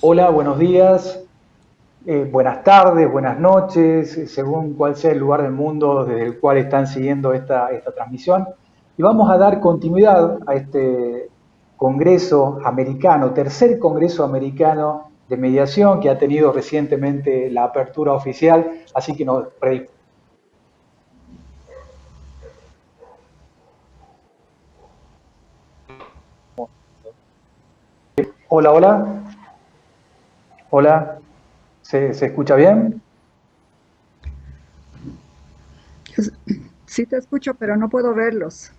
Hola, buenos días, buenas tardes, buenas noches, según cuál sea el lugar del mundo desde el cual están siguiendo esta transmisión. Y vamos a dar continuidad a este Congreso Americano, tercer Congreso Americano de Mediación que ha tenido recientemente la apertura oficial, así que nos predisponemos. Hola, hola, hola, ¿se escucha bien? Sí te escucho, pero no puedo verlos.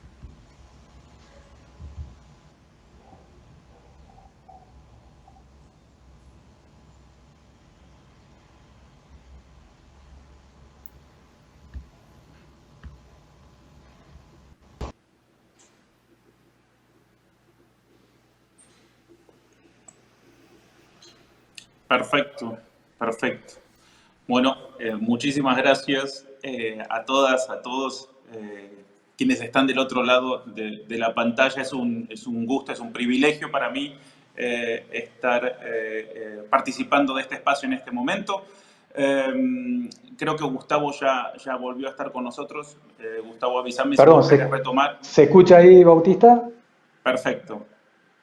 Perfecto, perfecto. Bueno, muchísimas gracias a todas, a todos quienes están del otro lado de la pantalla. Es un gusto, es un privilegio para mí estar participando de este espacio en este momento. Creo que Gustavo ya volvió a estar con nosotros. Gustavo, avísame si Perdón, vos querés retomar. ¿se escucha ahí, Bautista? Perfecto.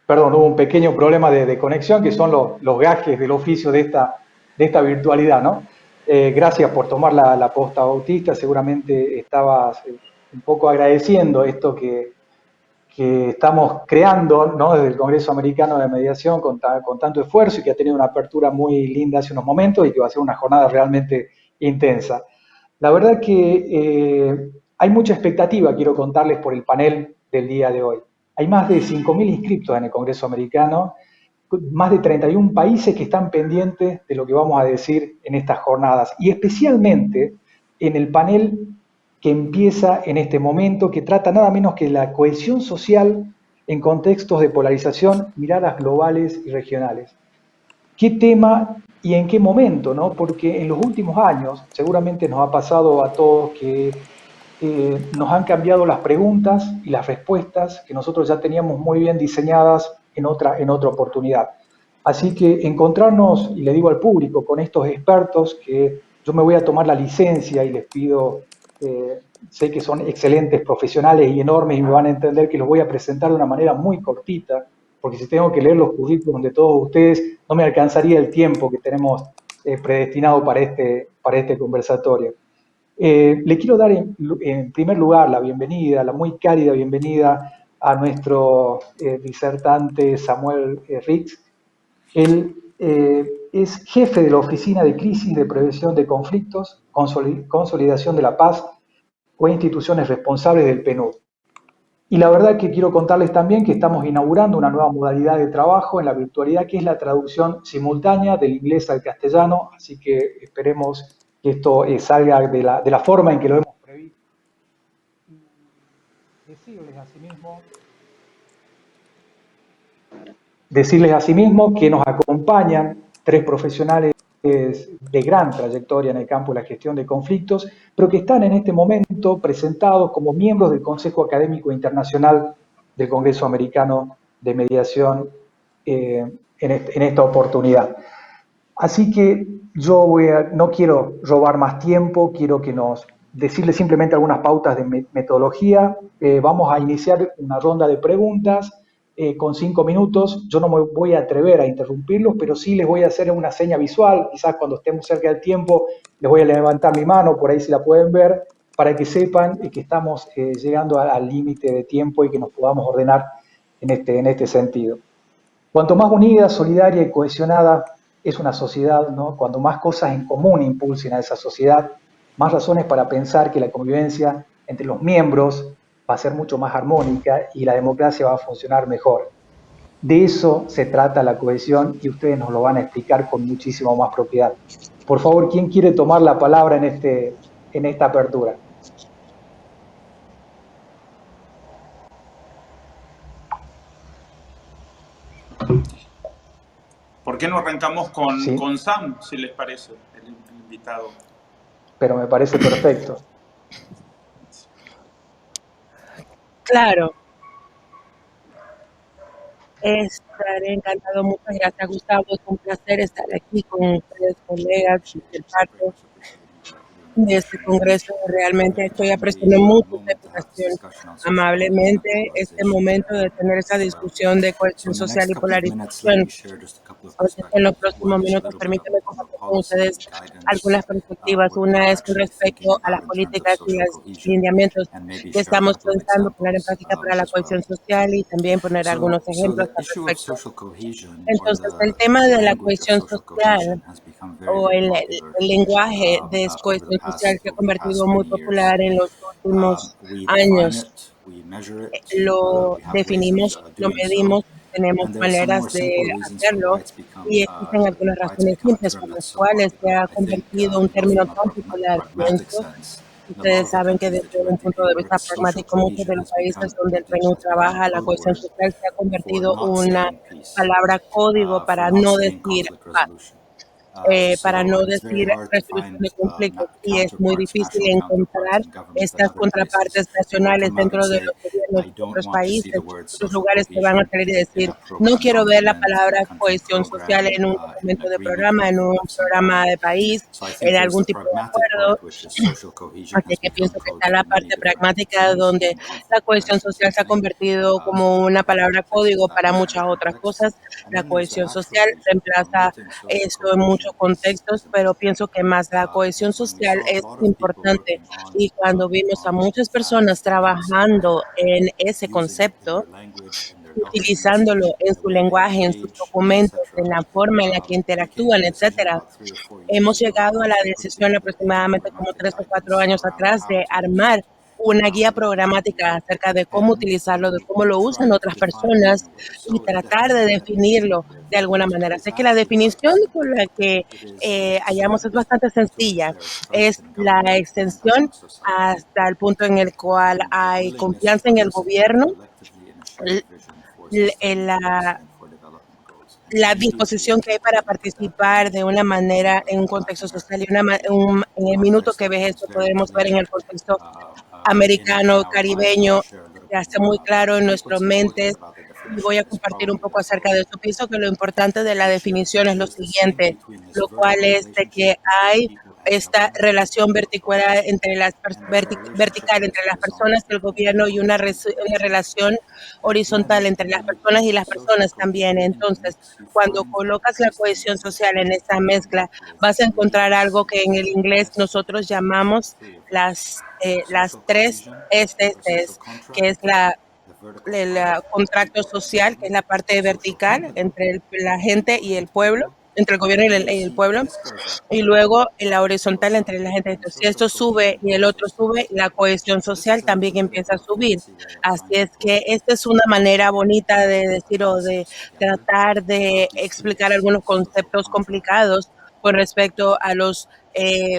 Perdón, hubo un pequeño problema de conexión que son los gajes del oficio de esta virtualidad, ¿no? Gracias por tomar la posta, Bautista. Seguramente estabas un poco agradeciendo esto que estamos creando, ¿no? Desde el Congreso Americano de Mediación con tanto esfuerzo y que ha tenido una apertura muy linda hace unos momentos y que va a ser una jornada realmente intensa. La verdad que hay mucha expectativa, quiero contarles, por el panel del día de hoy. Hay más de 5.000 inscriptos en el Congreso Americano, más de 31 países que están pendientes de lo que vamos a decir en estas jornadas, y especialmente en el panel que empieza en este momento, que trata nada menos que la cohesión social en contextos de polarización, miradas globales y regionales. ¿Qué tema y en qué momento? ¿No? Porque en los últimos años, seguramente nos ha pasado a todos que nos han cambiado las preguntas y las respuestas que nosotros ya teníamos muy bien diseñadas en otra oportunidad. Así que encontrarnos, y le digo al público, con estos expertos que yo me voy a tomar la licencia y les pido, sé que son excelentes profesionales y enormes y me van a entender que los voy a presentar de una manera muy cortita, porque si tengo que leer los currículums de todos ustedes, no me alcanzaría el tiempo que tenemos predestinado para este conversatorio. Le quiero dar en primer lugar la bienvenida, la muy cálida bienvenida a nuestro disertante Samuel Rix. Él es jefe de la Oficina de Crisis de Prevención de Conflictos, Consolidación de la Paz o instituciones responsables del PNUD. Y la verdad que quiero contarles también que estamos inaugurando una nueva modalidad de trabajo en la virtualidad, que es la traducción simultánea del inglés al castellano, así que esperemos que esto salga de la forma en que lo hemos previsto. Y decirles asimismo que nos acompañan tres profesionales de gran trayectoria en el campo de la gestión de conflictos, pero que están en este momento presentados como miembros del Consejo Académico Internacional del Congreso Americano de Mediación en esta oportunidad. Así que no quiero robar más tiempo, quiero que nos decirles simplemente algunas pautas de metodología. Vamos a iniciar una ronda de preguntas con 5 minutos. Yo no me voy a atrever a interrumpirlos, pero sí les voy a hacer una seña visual. Quizás cuando estemos cerca del tiempo les voy a levantar mi mano, por ahí si la pueden ver, para que sepan que estamos llegando al límite de tiempo y que nos podamos ordenar en este sentido. Cuanto más unida, solidaria y cohesionada es una sociedad, ¿no? Cuando más cosas en común impulsen a esa sociedad, más razones para pensar que la convivencia entre los miembros va a ser mucho más armónica y la democracia va a funcionar mejor. De eso se trata la cohesión y ustedes nos lo van a explicar con muchísimo más propiedad. Por favor, ¿quién quiere tomar la palabra en esta apertura? ¿Por qué no arrancamos con Sí, Sam, si les parece, el invitado? pero me parece perfecto. Claro, Estaré encantado. Muchas gracias, Gustavo. Es un placer estar aquí con ustedes, colegas, y ser parte de este congreso. Realmente estoy apreciando mucho esta invitación, amablemente, este momento de tener esa discusión de cohesión social y polarización. Entonces, en los próximos minutos, permítame compartir con ustedes algunas perspectivas. Una es con respecto a las políticas y los lineamientos que estamos pensando poner en práctica para la cohesión social y también poner algunos ejemplos al respecto. Entonces, el tema de la cohesión social o el lenguaje de cohesión social se ha convertido muy popular en los últimos años. Lo definimos, lo medimos, tenemos maneras de hacerlo y existen algunas razones simples por las cuales se ha convertido un término tan popular. Pienso, ustedes saben que desde un punto de vista pragmático, muchos de los países donde el PNUD trabaja, la cohesión social se ha convertido una palabra código para no decir resolución de conflictos, y es muy difícil encontrar estas contrapartes nacionales dentro de los gobiernos de otros países, otros lugares que van a querer decir, no quiero ver la palabra cohesión social en un documento de programa, en un programa de país, en algún tipo de acuerdo. Así que pienso que está la parte pragmática donde la cohesión social se ha convertido como una palabra código para muchas otras cosas. La cohesión social reemplaza esto en muchos contextos, pero pienso que más la cohesión social es importante. Y cuando vimos a muchas personas trabajando en ese concepto, utilizándolo en su lenguaje, en sus documentos, en la forma en la que interactúan, etcétera, hemos llegado a la decisión aproximadamente como 3 o 4 años atrás de armar una guía programática acerca de cómo utilizarlo, de cómo lo usan otras personas y tratar de definirlo de alguna manera. Así que la definición con la que hallamos es bastante sencilla. Es la extensión hasta el punto en el cual hay confianza en el gobierno, la disposición que hay para participar de una manera en un contexto social y en el minuto que ves esto podemos ver en el contexto americano, caribeño, se hace muy claro en nuestras mentes y voy a compartir un poco acerca de esto. Pienso que lo importante de la definición es lo siguiente, lo cual es de que hay esta relación vertical entre las personas y el gobierno y una relación horizontal entre las personas y las personas también. Entonces, cuando colocas la cohesión social en esa mezcla, vas a encontrar algo que en el inglés nosotros llamamos las 3 SSs, que es el contrato social, que es la parte vertical entre la gente y el pueblo, entre el gobierno y el pueblo, y luego en la horizontal entre la gente. Entonces, si esto sube y el otro sube, la cohesión social también empieza a subir. Así es que esta es una manera bonita de decir o de tratar de explicar algunos conceptos complicados con respecto a los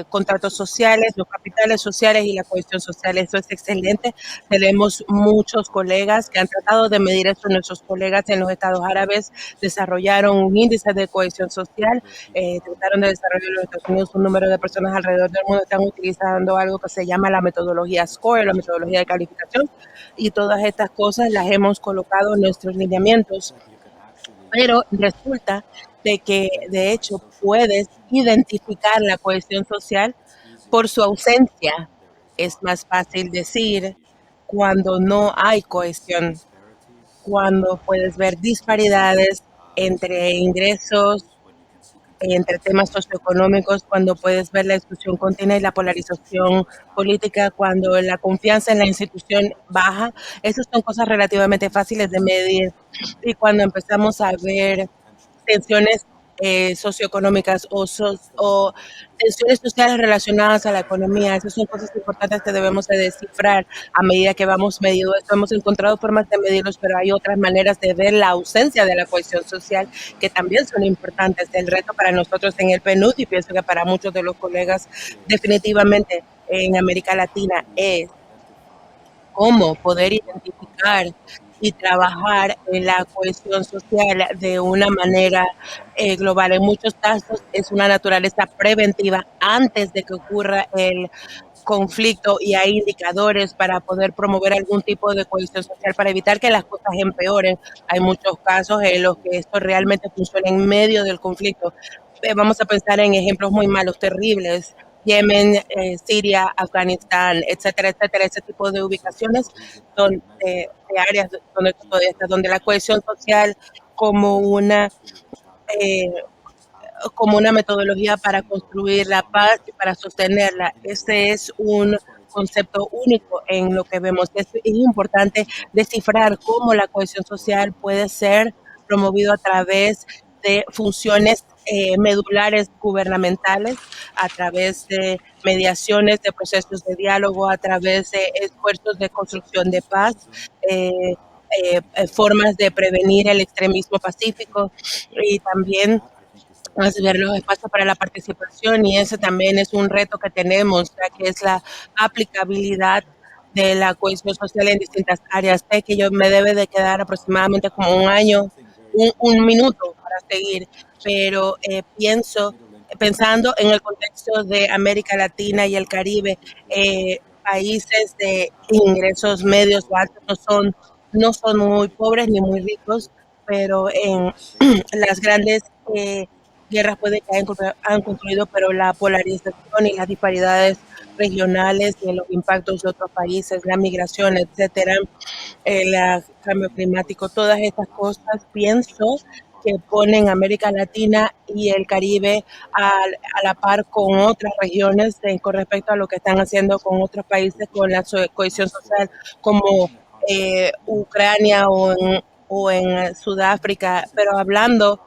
contratos sociales, los capitales sociales y la cohesión social. Eso es excelente. Tenemos muchos colegas que han tratado de medir esto. Nuestros colegas en los estados árabes desarrollaron un índice de cohesión social, trataron de desarrollar en los Estados Unidos. Un número de personas alrededor del mundo están utilizando algo que se llama la metodología SCORE, la metodología de calificación, y todas estas cosas las hemos colocado en nuestros lineamientos. Pero resulta de que, de hecho, puedes identificar la cohesión social por su ausencia. Es más fácil decir cuando no hay cohesión, cuando puedes ver disparidades entre ingresos, entre temas socioeconómicos, cuando puedes ver la exclusión continua y la polarización política, cuando la confianza en la institución baja. Esas son cosas relativamente fáciles de medir. Y cuando empezamos a ver tensiones socioeconómicas o tensiones sociales relacionadas a la economía. Esas son cosas importantes que debemos de descifrar a medida que vamos mediendo esto. Hemos encontrado formas de medirlos, pero hay otras maneras de ver la ausencia de la cohesión social que también son importantes. El reto para nosotros en el PNUD, y pienso que para muchos de los colegas definitivamente en América Latina, es cómo poder identificar y trabajar en la cohesión social de una manera global. En muchos casos es una naturaleza preventiva antes de que ocurra conflicto y hay indicadores para poder promover algún tipo de cohesión social para evitar que las cosas empeoren. Hay muchos casos en los que esto realmente funciona en medio del conflicto. Vamos a pensar en ejemplos muy malos, terribles. Yemen, Siria, Afganistán, etcétera, etcétera, ese tipo de ubicaciones son de áreas donde la cohesión social como una eh, como una metodología para construir la paz y para sostenerla. Este es un concepto único en lo que vemos. Es importante descifrar cómo la cohesión social puede ser promovido a través de funciones medulares gubernamentales, a través de mediaciones, de procesos de diálogo, a través de esfuerzos de construcción de paz, formas de prevenir el extremismo pacífico y también ver los espacios para la participación, y ese también es un reto que tenemos, ya que es la aplicabilidad de la cohesión social en distintas áreas. Sé que yo me debe de quedar aproximadamente como un año, un minuto para seguir, pero pensando en el contexto de América Latina y el Caribe, países de ingresos medios o altos no son muy pobres ni muy ricos, pero en las grandes guerras puede que han concluido, pero la polarización y las disparidades regionales y los impactos de otros países, la migración, etcétera, el cambio climático, todas estas cosas, pienso que ponen América Latina y el Caribe a la par con otras regiones con respecto a lo que están haciendo con otros países con la cohesión social, como Ucrania o en Sudáfrica, pero hablando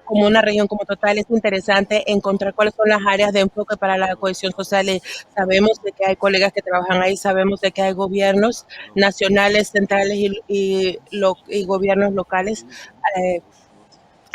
como una región como total, es interesante encontrar cuáles son las áreas de enfoque para la cohesión social. Y sabemos de que hay colegas que trabajan ahí, sabemos de que hay gobiernos nacionales, centrales y gobiernos locales. Eh,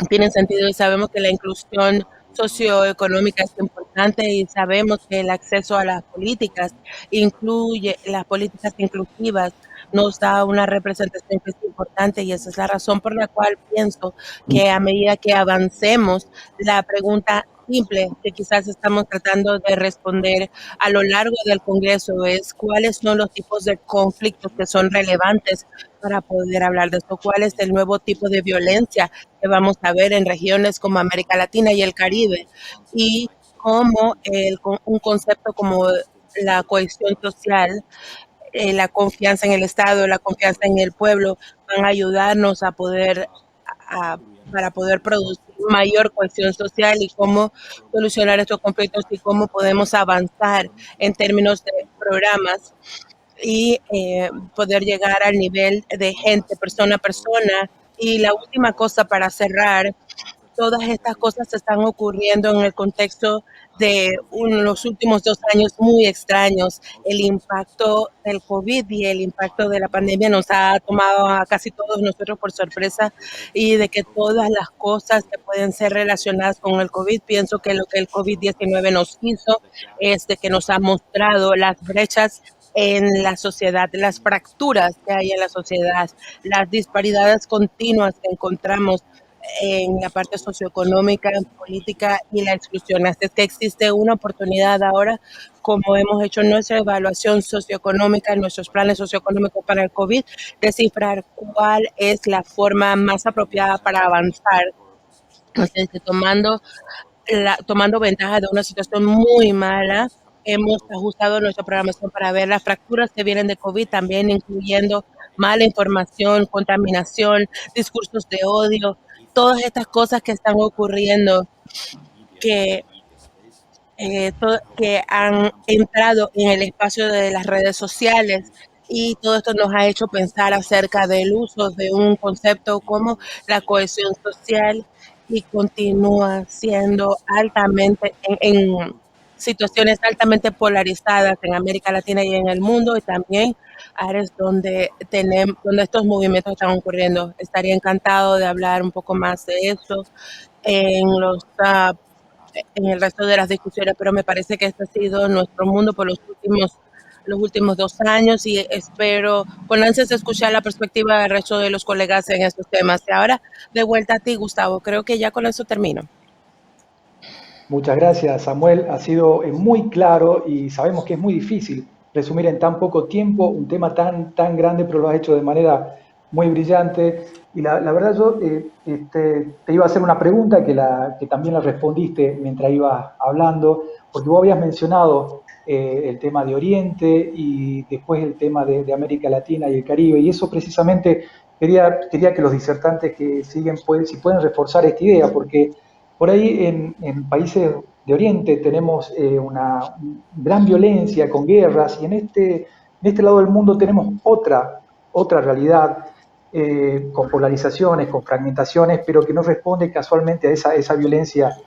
Tienen sentido y sabemos que la inclusión socioeconómica es importante y sabemos que el acceso a las políticas incluye las políticas inclusivas, nos da una representación que es importante y esa es la razón por la cual pienso que a medida que avancemos, la pregunta simple que quizás estamos tratando de responder a lo largo del Congreso es cuáles son los tipos de conflictos que son relevantes para poder hablar de esto, cuál es el nuevo tipo de violencia que vamos a ver en regiones como América Latina y el Caribe, y cómo un concepto como la cohesión social, la confianza en el Estado, la confianza en el pueblo, van a ayudarnos a, para poder producir mayor cohesión social y cómo solucionar estos conflictos y cómo podemos avanzar en términos de programas y poder llegar al nivel de gente, persona a persona. Y la última cosa para cerrar, todas estas cosas están ocurriendo en el contexto de los últimos 2 años muy extraños. El impacto del COVID y el impacto de la pandemia nos ha tomado a casi todos nosotros por sorpresa, y de que todas las cosas que pueden ser relacionadas con el COVID, pienso que lo que el COVID-19 nos hizo es de que nos ha mostrado las brechas en la sociedad, las fracturas que hay en la sociedad, las disparidades continuas que encontramos en la parte socioeconómica, política y la exclusión. Así es que existe una oportunidad ahora, como hemos hecho nuestra evaluación socioeconómica, nuestros planes socioeconómicos para el COVID, descifrar cuál es la forma más apropiada para avanzar. Entonces, tomando ventaja de una situación muy mala, hemos ajustado nuestra programación para ver las fracturas que vienen de COVID, también incluyendo mala información, contaminación, discursos de odio, todas estas cosas que están ocurriendo que, que han entrado en el espacio de las redes sociales. Y todo esto nos ha hecho pensar acerca del uso de un concepto como la cohesión social, y continúa siendo altamente en situaciones altamente polarizadas en América Latina y en el mundo, y también áreas donde estos movimientos están ocurriendo. Estaría encantado de hablar un poco más de eso en en el resto de las discusiones, pero me parece que este ha sido nuestro mundo por los últimos 2 años, y espero con ansias de escuchar la perspectiva del resto de los colegas en estos temas. Y ahora, de vuelta a ti, Gustavo. Creo que ya con eso termino. Muchas gracias, Samuel. Ha sido muy claro y sabemos que es muy difícil resumir en tan poco tiempo un tema tan grande, pero lo has hecho de manera muy brillante. Y la verdad yo te iba a hacer una pregunta que también la respondiste mientras ibas hablando, porque vos habías mencionado el tema de Oriente y después el tema de América Latina y el Caribe, y eso precisamente quería que los disertantes que siguen, si pueden reforzar esta idea, porque por ahí en países de Oriente tenemos una gran violencia con guerras y en este lado del mundo tenemos otra realidad con polarizaciones, con fragmentaciones, pero que no responde casualmente a esa violencia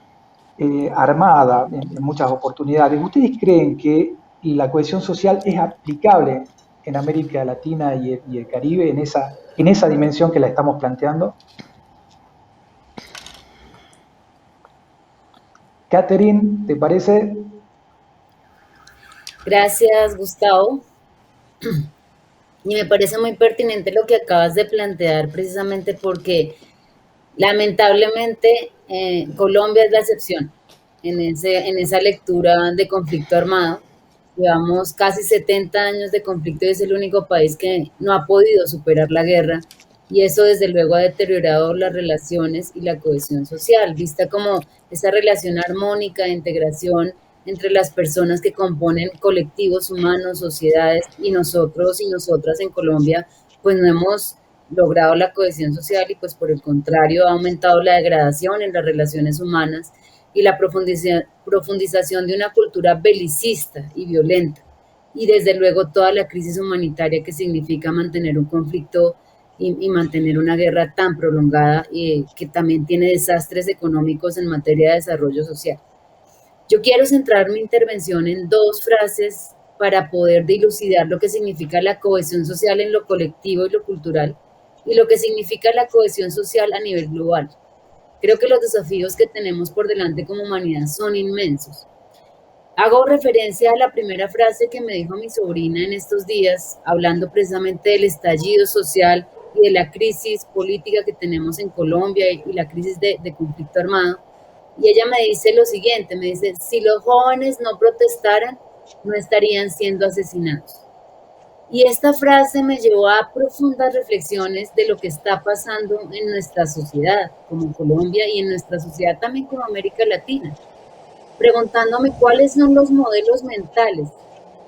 armada en muchas oportunidades. ¿Ustedes creen que la cohesión social es aplicable en América Latina y el Caribe en esa dimensión que la estamos planteando? Catherine, ¿te parece? Gracias, Gustavo. Y me parece muy pertinente lo que acabas de plantear, precisamente porque lamentablemente Colombia es la excepción en esa lectura de conflicto armado. Llevamos casi 70 años de conflicto y es el único país que no ha podido superar la guerra, y eso desde luego ha deteriorado las relaciones y la cohesión social, vista como esa relación armónica de integración entre las personas que componen colectivos humanos, sociedades, y nosotros y nosotras en Colombia pues no hemos logrado la cohesión social, y pues por el contrario ha aumentado la degradación en las relaciones humanas y la profundización de una cultura belicista y violenta, y desde luego toda la crisis humanitaria que significa mantener un conflicto y mantener una guerra tan prolongada, que también tiene desastres económicos en materia de desarrollo social. Yo quiero centrar mi intervención en dos frases para poder dilucidar lo que significa la cohesión social en lo colectivo y lo cultural, y lo que significa la cohesión social a nivel global. Creo que los desafíos que tenemos por delante como humanidad son inmensos. Hago referencia a la primera frase que me dijo mi sobrina en estos días, hablando precisamente del estallido social y de la crisis política que tenemos en Colombia y la crisis de conflicto armado. Y ella me dice lo siguiente, me dice: si los jóvenes no protestaran, no estarían siendo asesinados. Y esta frase me llevó a profundas reflexiones de lo que está pasando en nuestra sociedad como Colombia y en nuestra sociedad también como América Latina, preguntándome cuáles son los modelos mentales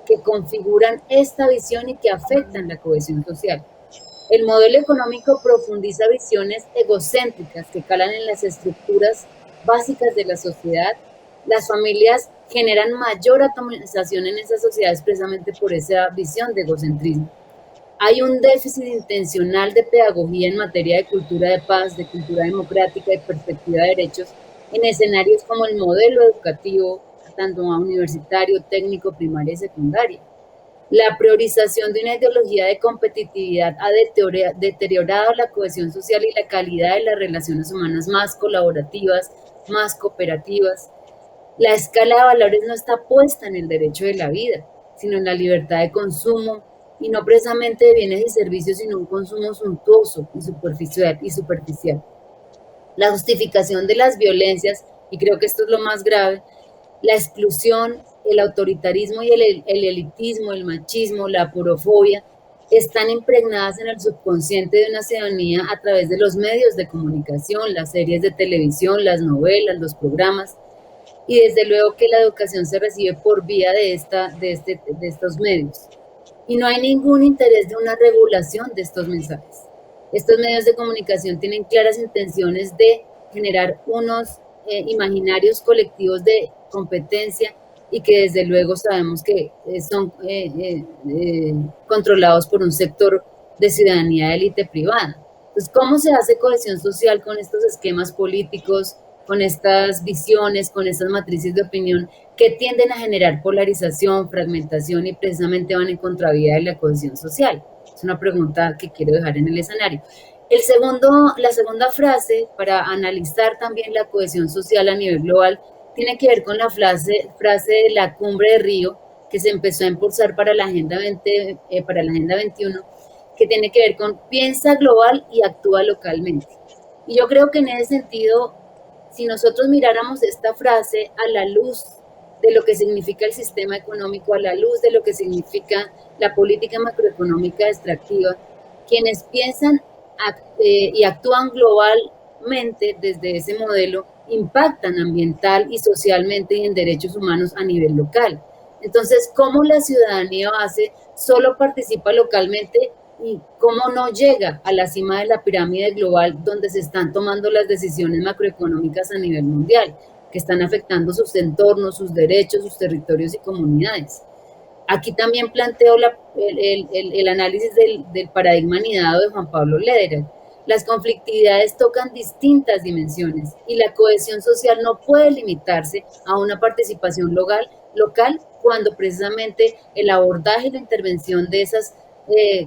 que configuran esta visión y que afectan la cohesión social. El modelo económico profundiza visiones egocéntricas que calan en las estructuras básicas de la sociedad. Las familias generan mayor atomización en esas sociedades precisamente por esa visión de egocentrismo. Hay un déficit intencional de pedagogía en materia de cultura de paz, de cultura democrática y perspectiva de derechos en escenarios como el modelo educativo, tanto universitario, técnico, primaria y secundaria. La priorización de una ideología de competitividad ha deteriorado la cohesión social y la calidad de las relaciones humanas más colaborativas, más cooperativas. La escala de valores no está puesta en el derecho de la vida, sino en la libertad de consumo, y no precisamente de bienes y servicios, sino un consumo suntuoso y superficial. La justificación de las violencias, y creo que esto es lo más grave, la exclusión, el autoritarismo y el elitismo, el machismo, la purofobia, están impregnadas en el subconsciente de una ciudadanía a través de los medios de comunicación, las series de televisión, las novelas, los programas, y desde luego que la educación se recibe por vía de estos medios. Y no hay ningún interés de una regulación de estos mensajes. Estos medios de comunicación tienen claras intenciones de generar unos imaginarios colectivos de competencia, y que desde luego sabemos que son controlados por un sector de ciudadanía de élite privada. Entonces, ¿cómo se hace cohesión social con estos esquemas políticos, con estas visiones, con estas matrices de opinión que tienden a generar polarización, fragmentación y precisamente van en contravía de la cohesión social? Es una pregunta que quiero dejar en el escenario. La segunda frase para analizar también la cohesión social a nivel global tiene que ver con la frase de la Cumbre de Río, que se empezó a impulsar para la Agenda 21, que tiene que ver con piensa global y actúa localmente. Y yo creo que en ese sentido si nosotros miráramos esta frase a la luz de lo que significa el sistema económico, a la luz de lo que significa la política macroeconómica extractiva, quienes piensan y actúan globalmente desde ese modelo impactan ambiental y socialmente y en derechos humanos a nivel local. Entonces, ¿cómo la ciudadanía base solo participa localmente y cómo no llega a la cima de la pirámide global donde se están tomando las decisiones macroeconómicas a nivel mundial, que están afectando sus entornos, sus derechos, sus territorios y comunidades? Aquí también planteo el análisis del paradigma anidado de Juan Pablo Lederer. Las conflictividades tocan distintas dimensiones y la cohesión social no puede limitarse a una participación local cuando precisamente el abordaje y la intervención de esas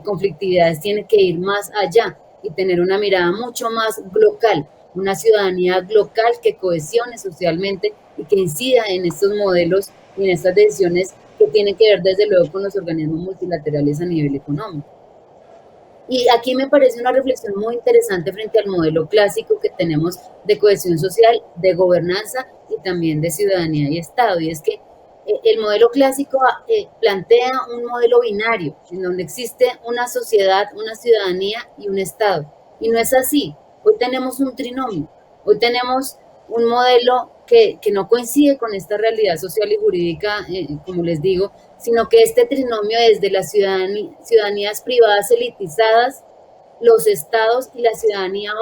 conflictividades tiene que ir más allá y tener una mirada mucho más local, una ciudadanía local que cohesione socialmente y que incida en estos modelos y en estas decisiones que tienen que ver desde luego con los organismos multilaterales a nivel económico. Y aquí me parece una reflexión muy interesante frente al modelo clásico que tenemos de cohesión social, de gobernanza y también de ciudadanía y Estado. Y es que el modelo clásico plantea un modelo binario, en donde existe una sociedad, una ciudadanía y un Estado. Y no es así. Hoy tenemos un trinomio. Hoy tenemos un modelo que no coincide con esta realidad social y jurídica, como les digo, sino que este trinomio es de las ciudadanías privadas elitizadas, los estados y la ciudadanía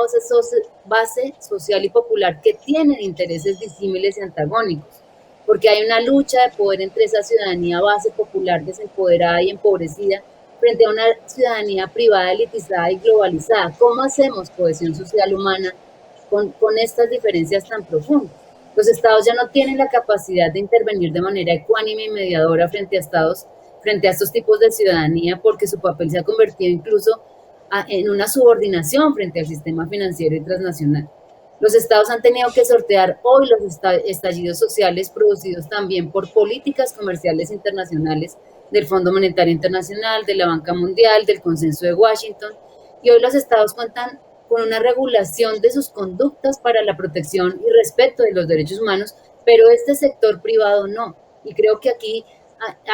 base social y popular que tienen intereses disímiles y antagónicos, porque hay una lucha de poder entre esa ciudadanía base popular desempoderada y empobrecida frente a una ciudadanía privada elitizada y globalizada. ¿Cómo hacemos cohesión social humana con estas diferencias tan profundas? Los estados ya no tienen la capacidad de intervenir de manera ecuánime y mediadora frente a estos tipos de ciudadanía, porque su papel se ha convertido incluso en una subordinación frente al sistema financiero y transnacional. Los estados han tenido que sortear hoy los estallidos sociales producidos también por políticas comerciales internacionales del Fondo Monetario Internacional, de la Banca Mundial, del Consenso de Washington, y hoy los estados cuentan con una regulación de sus conductas para la protección y respeto de los derechos humanos, pero este sector privado no. Y creo que aquí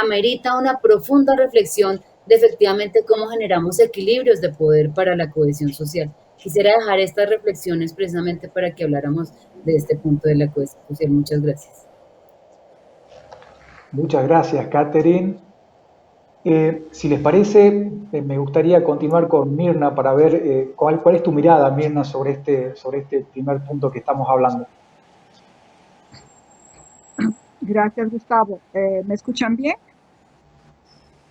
amerita una profunda reflexión de efectivamente cómo generamos equilibrios de poder para la cohesión social. Quisiera dejar estas reflexiones precisamente para que habláramos de este punto de la cohesión social. Muchas gracias. Muchas gracias, Catherine. Si les parece, me gustaría continuar con Mirna para ver cuál es tu mirada, Mirna, sobre este primer punto que estamos hablando. Gracias, Gustavo. ¿Me escuchan bien?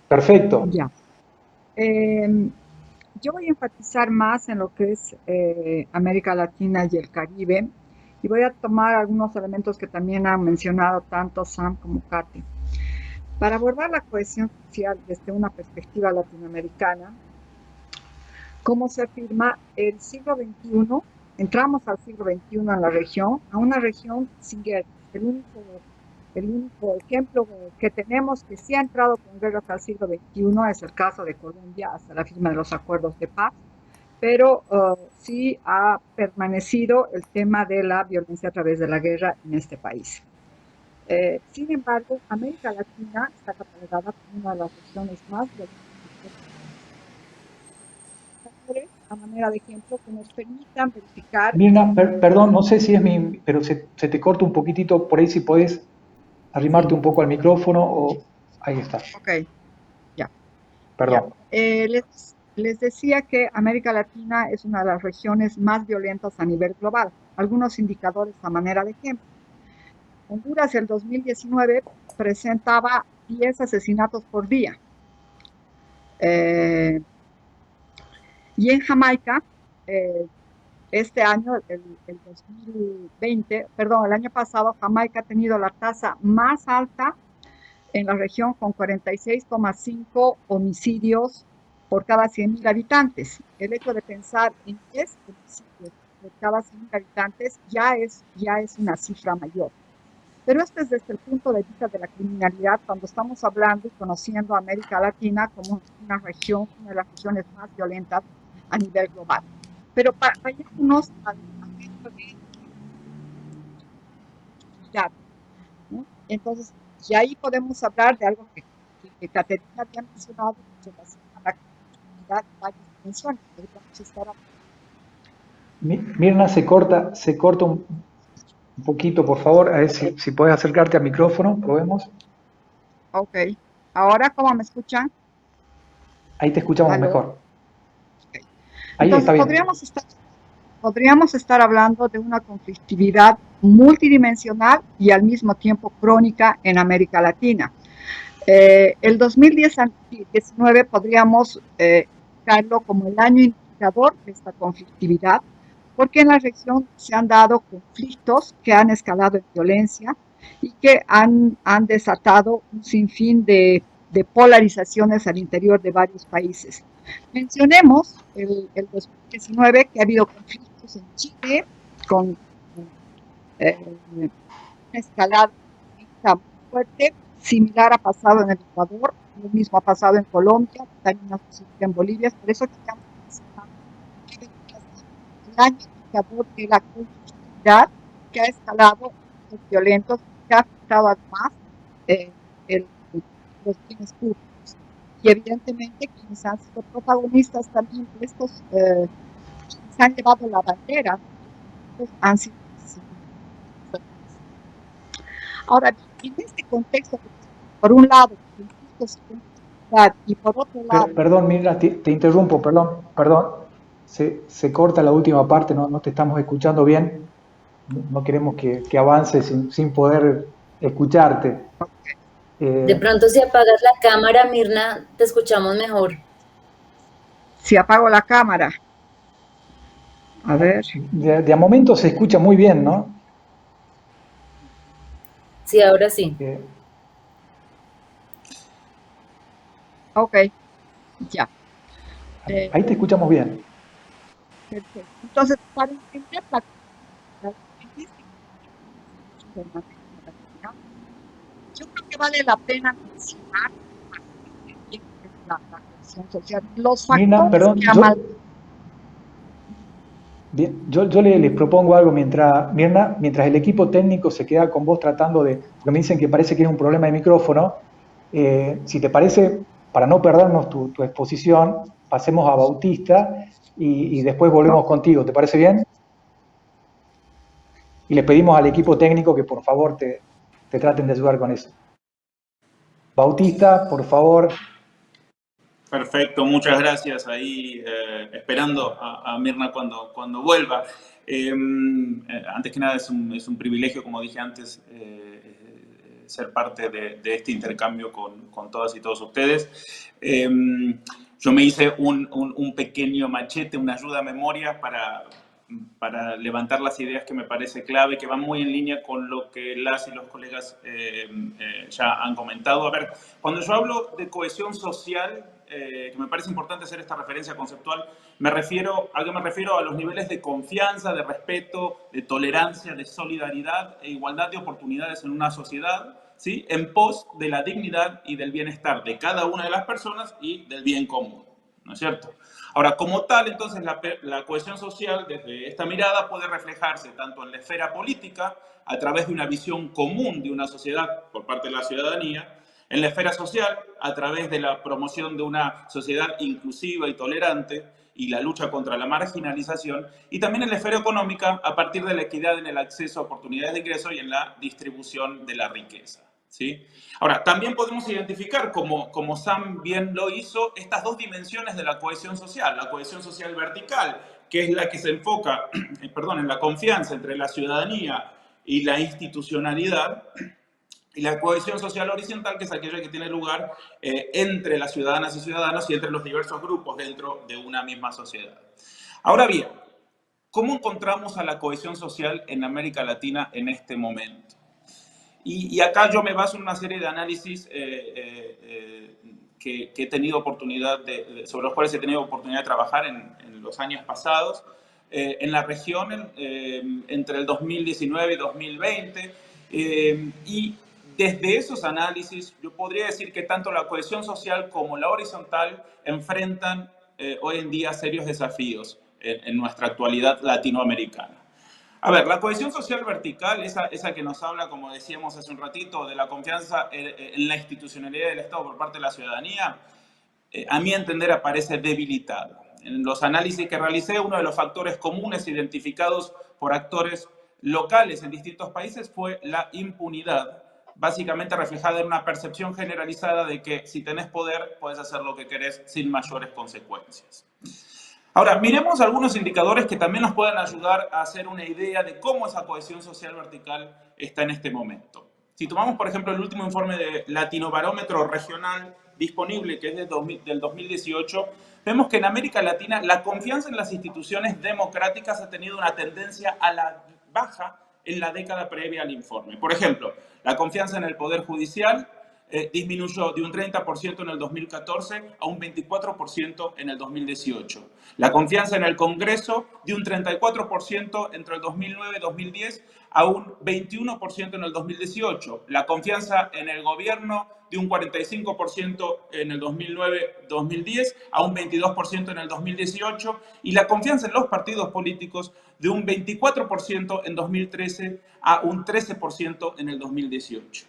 Perfecto. Ya. Yo voy a enfatizar más en lo que es América Latina y el Caribe y voy a tomar algunos elementos que también han mencionado tanto Sam como Katy. Para abordar la cohesión social desde una perspectiva latinoamericana, como se afirma, el siglo XXI, entramos al siglo XXI en la región, a una región sin guerra. El único ejemplo que tenemos que sí ha entrado con guerras al siglo XXI es el caso de Colombia hasta la firma de los acuerdos de paz, pero sí ha permanecido el tema de la violencia a través de la guerra en este país. Sin embargo, América Latina está catalogada como una de las regiones más violentas a manera de ejemplo que nos permitan verificar... Mirna, perdón, no sé si es pero se te corta un poquitito, por ahí si podés arrimarte un poco al micrófono o... Ahí está. Ok, ya. Perdón. Ya. Les decía que América Latina es una de las regiones más violentas a nivel global. Algunos indicadores a manera de ejemplo. Honduras el 2019 presentaba 10 asesinatos por día. Y en Jamaica, este año, el 2020, perdón, el año pasado, Jamaica ha tenido la tasa más alta en la región con 46,5 homicidios por cada 100.000 habitantes. El hecho de pensar en 10 homicidios por cada 100.000 habitantes ya es una cifra mayor. Pero esto es desde el punto de vista de la criminalidad, cuando estamos hablando y conociendo a América Latina como una región, una de las regiones más violentas a nivel global. Pero vayámonos al hecho de conflictividad, ¿no? Entonces, y ahí podemos hablar de algo que Caterina había mencionado en relación a la conflictividad en varias dimensiones. Podríamos estar Mirna, se corta un poquito, por favor. A ver si puedes acercarte al micrófono, probemos. ok. Ahora, ¿cómo me escuchan? Ahí te escuchamos ¿Aló? mejor. Ok. Ahí está Entonces, bien. podríamos estar hablando de una conflictividad multidimensional y al mismo tiempo crónica en América Latina. El 2019 podríamos indicarlo como el año indicador de esta conflictividad, porque en la región se han dado conflictos que han escalado en violencia y que han desatado un sinfín de polarizaciones al interior de varios países. Mencionemos el 2019 que ha habido conflictos en Chile con una escalada muy fuerte, similar ha pasado en el Ecuador, lo mismo ha pasado en Colombia, también ha sucedido en Bolivia, por eso estamos el año indicador de la conflictividad que ha escalado los violentos, que ha afectado además los bienes públicos. Y evidentemente quienes han sido protagonistas también de estos, quienes han llevado la bandera, han sido. Ahora, en este contexto, por un lado, y por otro lado. Perdón, Mirna, te interrumpo, perdón. Se corta la última parte, no te estamos escuchando bien. No queremos que avance sin poder escucharte. De pronto, si apagas la cámara, Mirna, te escuchamos mejor. Si apago la cámara. A ver. De a momento se escucha muy bien, ¿no? Sí, ahora sí. Ok, ya. Ahí te escuchamos bien. Perfecto. Entonces, para entender yo creo que vale la pena mencionar la cohesión social. Los factores Mirna, perdón, bien, yo les propongo algo Mirna, mientras el equipo técnico se queda con vos tratando porque me dicen que parece que es un problema de micrófono. Si te parece, para no perdernos tu exposición, pasemos a Bautista y después volvemos contigo. ¿Te parece bien? Y le pedimos al equipo técnico que por favor te traten de ayudar con eso. Bautista, por favor. Perfecto, muchas gracias. Ahí esperando a Mirna cuando vuelva. Antes que nada es un privilegio, como dije antes, ser parte de este intercambio con todas y todos ustedes. Yo me hice un pequeño machete, una ayuda a memoria para levantar las ideas que me parece clave, que van muy en línea con lo que las y los colegas ya han comentado. A ver, cuando yo hablo de cohesión social, que me parece importante hacer esta referencia conceptual, ¿a qué me refiero? A los niveles de confianza, de respeto, de tolerancia, de solidaridad e igualdad de oportunidades en una sociedad, ¿sí? En pos de la dignidad y del bienestar de cada una de las personas y del bien común, ¿no es cierto? Ahora, como tal, entonces, la cohesión social, desde esta mirada, puede reflejarse tanto en la esfera política, a través de una visión común de una sociedad por parte de la ciudadanía, en la esfera social, a través de la promoción de una sociedad inclusiva y tolerante y la lucha contra la marginalización, y también en la esfera económica, a partir de la equidad en el acceso a oportunidades de ingreso y en la distribución de la riqueza, ¿sí? Ahora, también podemos identificar, como Sam bien lo hizo, estas dos dimensiones de la cohesión social vertical, que es la que se enfoca en la confianza entre la ciudadanía y la institucionalidad, y la cohesión social horizontal, que es aquella que tiene lugar entre las ciudadanas y ciudadanos y entre los diversos grupos dentro de una misma sociedad. Ahora bien, ¿cómo encontramos a la cohesión social en América Latina en este momento? Y acá yo me baso en una serie de análisis que he tenido oportunidad sobre los cuales he tenido oportunidad de trabajar en los años pasados, en la región entre el 2019 y 2020, y desde esos análisis yo podría decir que tanto la cohesión social como la horizontal enfrentan hoy en día serios desafíos en nuestra actualidad latinoamericana. A ver, la cohesión social vertical, esa que nos habla, como decíamos hace un ratito, de la confianza en la institucionalidad del Estado por parte de la ciudadanía, a mi entender aparece debilitada. En los análisis que realicé, uno de los factores comunes identificados por actores locales en distintos países fue la impunidad, básicamente reflejada en una percepción generalizada de que si tenés poder, puedes hacer lo que querés sin mayores consecuencias. Ahora, miremos algunos indicadores que también nos puedan ayudar a hacer una idea de cómo esa cohesión social vertical está en este momento. Si tomamos, por ejemplo, el último informe de Latinobarómetro regional disponible, que es del 2018, vemos que en América Latina la confianza en las instituciones democráticas ha tenido una tendencia a la baja en la década previa al informe. Por ejemplo, la confianza en el Poder Judicial disminuyó de un 30% en el 2014 a un 24% en el 2018. La confianza en el Congreso de un 34% entre el 2009 y 2010 a un 21% en el 2018. La confianza en el gobierno de un 45% en el 2009-2010 a un 22% en el 2018 y la confianza en los partidos políticos de un 24% en 2013 a un 13% en el 2018.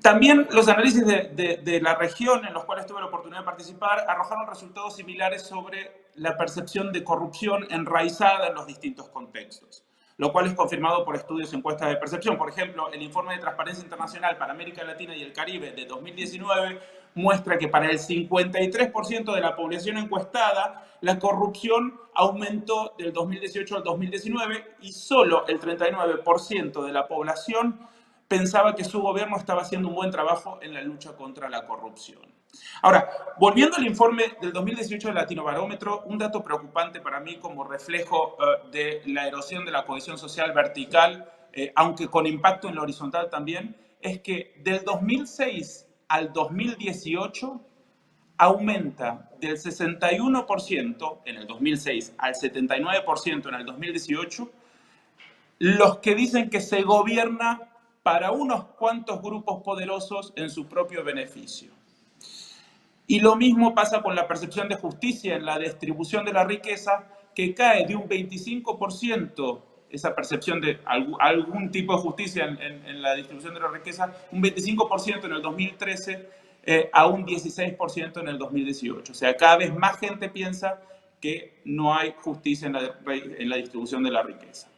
También los análisis de la región en los cuales tuve la oportunidad de participar arrojaron resultados similares sobre la percepción de corrupción enraizada en los distintos contextos, lo cual es confirmado por estudios y encuestas de percepción. Por ejemplo, el informe de Transparencia Internacional para América Latina y el Caribe de 2019 muestra que para el 53% de la población encuestada, la corrupción aumentó del 2018 al 2019 y solo el 39% de la población pensaba que su gobierno estaba haciendo un buen trabajo en la lucha contra la corrupción. Ahora, volviendo al informe del 2018 del Latinobarómetro, un dato preocupante para mí como reflejo de la erosión de la cohesión social vertical, aunque con impacto en la horizontal también, es que del 2006 al 2018 aumenta del 61% en el 2006 al 79% en el 2018 los que dicen que se gobierna para unos cuantos grupos poderosos en su propio beneficio. Y lo mismo pasa con la percepción de justicia en la distribución de la riqueza, que cae de un 25%, esa percepción de algún tipo de justicia en la distribución de la riqueza, un 25% en el 2013 a un 16% en el 2018. O sea, cada vez más gente piensa que no hay justicia en la distribución de la riqueza.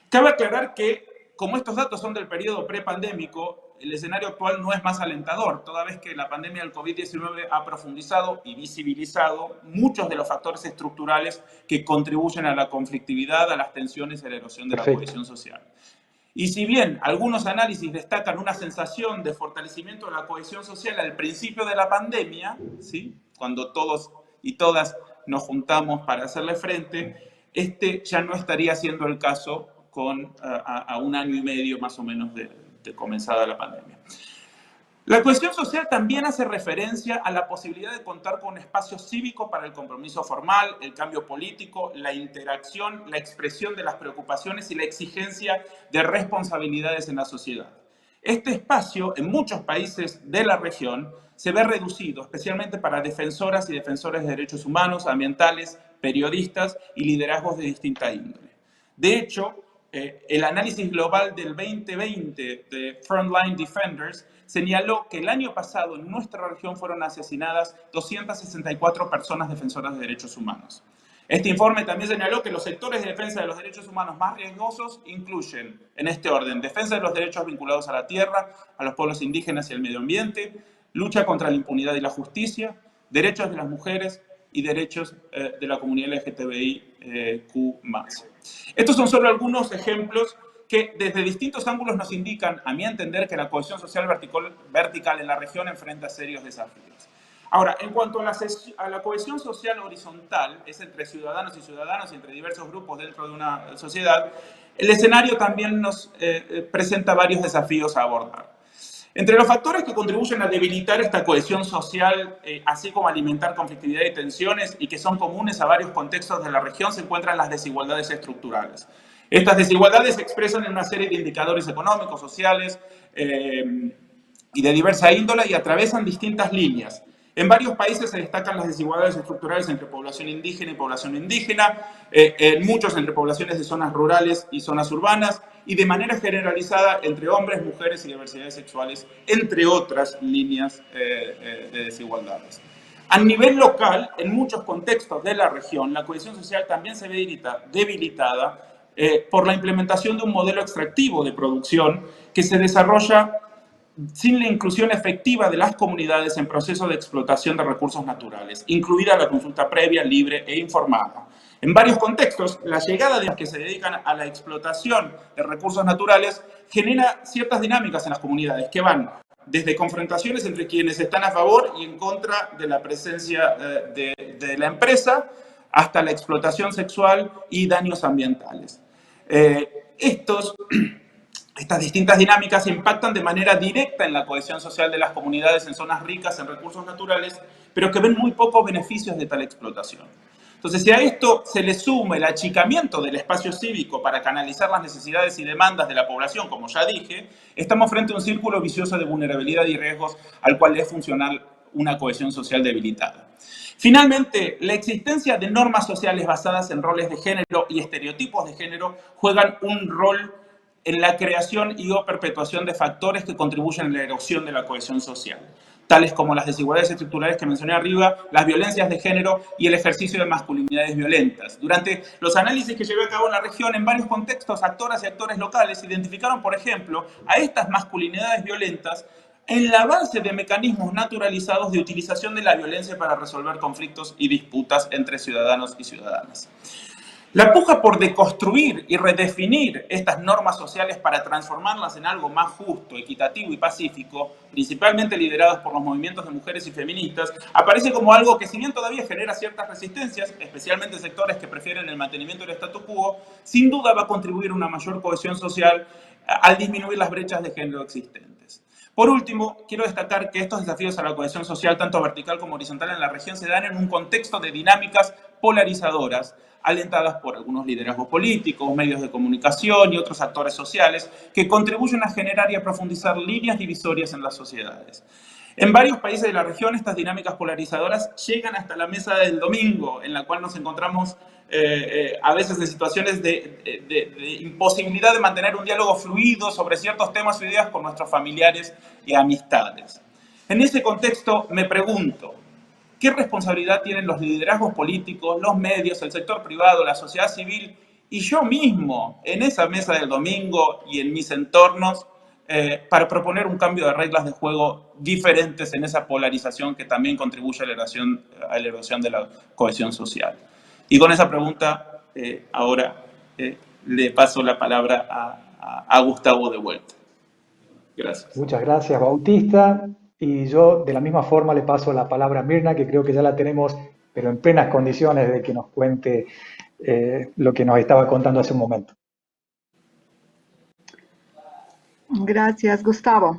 Cabe aclarar que, como estos datos son del periodo prepandémico, el escenario actual no es más alentador, toda vez que la pandemia del COVID-19 ha profundizado y visibilizado muchos de los factores estructurales que contribuyen a la conflictividad, a las tensiones y a la erosión de la cohesión social. Y si bien algunos análisis destacan una sensación de fortalecimiento de la cohesión social al principio de la pandemia, ¿sí?, cuando todos y todas nos juntamos para hacerle frente, este ya no estaría siendo el caso a un año y medio más o menos de comenzada la pandemia. La cohesión social también hace referencia a la posibilidad de contar con un espacio cívico para el compromiso formal, el cambio político, la interacción, la expresión de las preocupaciones y la exigencia de responsabilidades en la sociedad. Este espacio, en muchos países de la región, se ve reducido, especialmente para defensoras y defensores de derechos humanos, ambientales, periodistas y liderazgos de distinta índole. De hecho, el análisis global del 2020 de Frontline Defenders señaló que el año pasado en nuestra región fueron asesinadas 264 personas defensoras de derechos humanos. Este informe también señaló que los sectores de defensa de los derechos humanos más riesgosos incluyen, en este orden, defensa de los derechos vinculados a la tierra, a los pueblos indígenas y al medio ambiente, lucha contra la impunidad y la justicia, derechos de las mujeres y derechos de la comunidad LGTBIQ+. Estos son solo algunos ejemplos que desde distintos ángulos nos indican, a mi entender, que la cohesión social vertical en la región enfrenta serios desafíos. Ahora, en cuanto a la cohesión social horizontal, es entre ciudadanos y ciudadanas, entre diversos grupos dentro de una sociedad, el escenario también nos presenta varios desafíos a abordar. Entre los factores que contribuyen a debilitar esta cohesión social, así como a alimentar conflictividad y tensiones, y que son comunes a varios contextos de la región, se encuentran las desigualdades estructurales. Estas desigualdades se expresan en una serie de indicadores económicos, sociales y de diversa índole y atraviesan distintas líneas. En varios países se destacan las desigualdades estructurales entre población indígena y población indígena, en muchos entre poblaciones de zonas rurales y zonas urbanas, y de manera generalizada entre hombres, mujeres y diversidades sexuales, entre otras líneas de desigualdades. A nivel local, en muchos contextos de la región, la cohesión social también se ve debilitada por la implementación de un modelo extractivo de producción que se desarrolla sin la inclusión efectiva de las comunidades en procesos de explotación de recursos naturales, incluida la consulta previa, libre e informada. En varios contextos, la llegada de los que se dedican a la explotación de recursos naturales genera ciertas dinámicas en las comunidades que van desde confrontaciones entre quienes están a favor y en contra de la presencia de la empresa, hasta la explotación sexual y daños ambientales. Estas distintas dinámicas impactan de manera directa en la cohesión social de las comunidades en zonas ricas en recursos naturales, pero que ven muy pocos beneficios de tal explotación. Entonces, si a esto se le suma el achicamiento del espacio cívico para canalizar las necesidades y demandas de la población, como ya dije, estamos frente a un círculo vicioso de vulnerabilidad y riesgos al cual es funcional una cohesión social debilitada. Finalmente, la existencia de normas sociales basadas en roles de género y estereotipos de género juegan un rol en la creación y o perpetuación de factores que contribuyen a la erosión de la cohesión social, tales como las desigualdades estructurales que mencioné arriba, las violencias de género y el ejercicio de masculinidades violentas. Durante los análisis que llevé a cabo en la región, en varios contextos, actoras y actores locales identificaron, por ejemplo, a estas masculinidades violentas en la base de mecanismos naturalizados de utilización de la violencia para resolver conflictos y disputas entre ciudadanos y ciudadanas. La puja por deconstruir y redefinir estas normas sociales para transformarlas en algo más justo, equitativo y pacífico, principalmente liderados por los movimientos de mujeres y feministas, aparece como algo que, si bien todavía genera ciertas resistencias, especialmente en sectores que prefieren el mantenimiento del statu quo, sin duda va a contribuir a una mayor cohesión social al disminuir las brechas de género existentes. Por último, quiero destacar que estos desafíos a la cohesión social, tanto vertical como horizontal en la región, se dan en un contexto de dinámicas polarizadoras, alentadas por algunos liderazgos políticos, medios de comunicación y otros actores sociales que contribuyen a generar y a profundizar líneas divisorias en las sociedades. En varios países de la región, estas dinámicas polarizadoras llegan hasta la mesa del domingo, en la cual nos encontramos a veces en situaciones de imposibilidad de mantener un diálogo fluido sobre ciertos temas o ideas con nuestros familiares y amistades. En ese contexto, me pregunto, ¿qué responsabilidad tienen los liderazgos políticos, los medios, el sector privado, la sociedad civil y yo mismo en esa mesa del domingo y en mis entornos para proponer un cambio de reglas de juego diferentes en esa polarización que también contribuye a la erosión de la cohesión social? Y con esa pregunta, ahora le paso la palabra a Gustavo de vuelta. Gracias. Muchas gracias, Bautista. Y yo de la misma forma le paso la palabra a Mirna, que creo que ya la tenemos, pero en plenas condiciones de que nos cuente lo que nos estaba contando hace un momento. Gracias, Gustavo.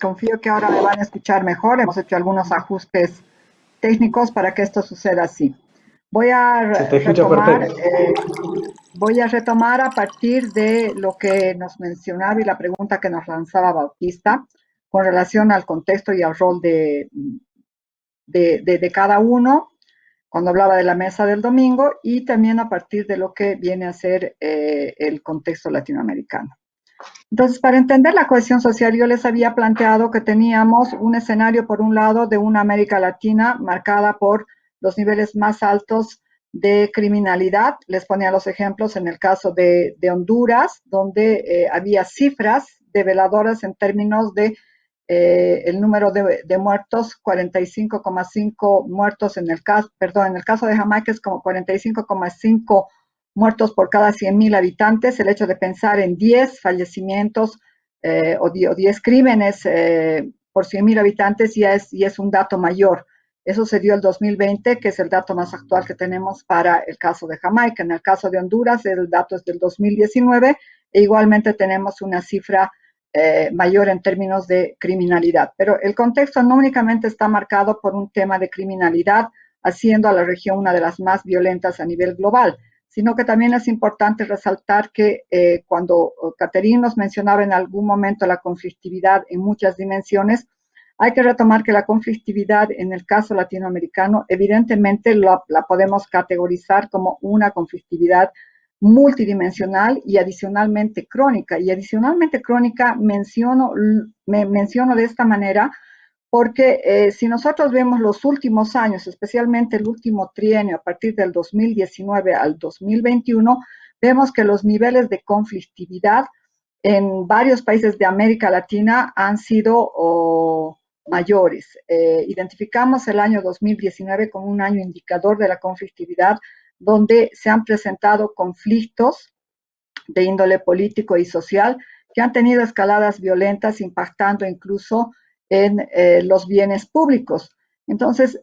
Confío que ahora me van a escuchar mejor. Hemos hecho algunos ajustes técnicos para que esto suceda así. Voy a retomar a partir de lo que nos mencionaba y la pregunta que nos lanzaba Bautista con relación al contexto y al rol de cada uno cuando hablaba de la mesa del domingo y también a partir de lo que viene a ser el contexto latinoamericano. Entonces, para entender la cohesión social, yo les había planteado que teníamos un escenario, por un lado, de una América Latina marcada por los niveles más altos de criminalidad. Les ponía los ejemplos en el caso de Honduras, donde había cifras develadoras en términos de el número de muertos, 45,5 muertos en el caso de Jamaica es como 45,5 muertos por cada 100.000 habitantes. El hecho de pensar en 10 fallecimientos o 10 crímenes por 100.000 habitantes ya es un dato mayor. Eso se dio el 2020, que es el dato más actual que tenemos para el caso de Jamaica. En el caso de Honduras, el dato es del 2019 e igualmente tenemos una cifra mayor en términos de criminalidad. Pero el contexto no únicamente está marcado por un tema de criminalidad, haciendo a la región una de las más violentas a nivel global, sino que también es importante resaltar que cuando Catherine nos mencionaba en algún momento la conflictividad en muchas dimensiones, Hay que retomar que la conflictividad en el caso latinoamericano evidentemente la podemos categorizar como una conflictividad multidimensional y adicionalmente crónica. Y adicionalmente crónica menciono de esta manera porque si nosotros vemos los últimos años, especialmente el último trienio, a partir del 2019 al 2021, vemos que los niveles de conflictividad en varios países de América Latina han sido mayores. Identificamos el año 2019 como un año indicador de la conflictividad, donde se han presentado conflictos de índole político y social que han tenido escaladas violentas, impactando incluso en los bienes públicos. Entonces,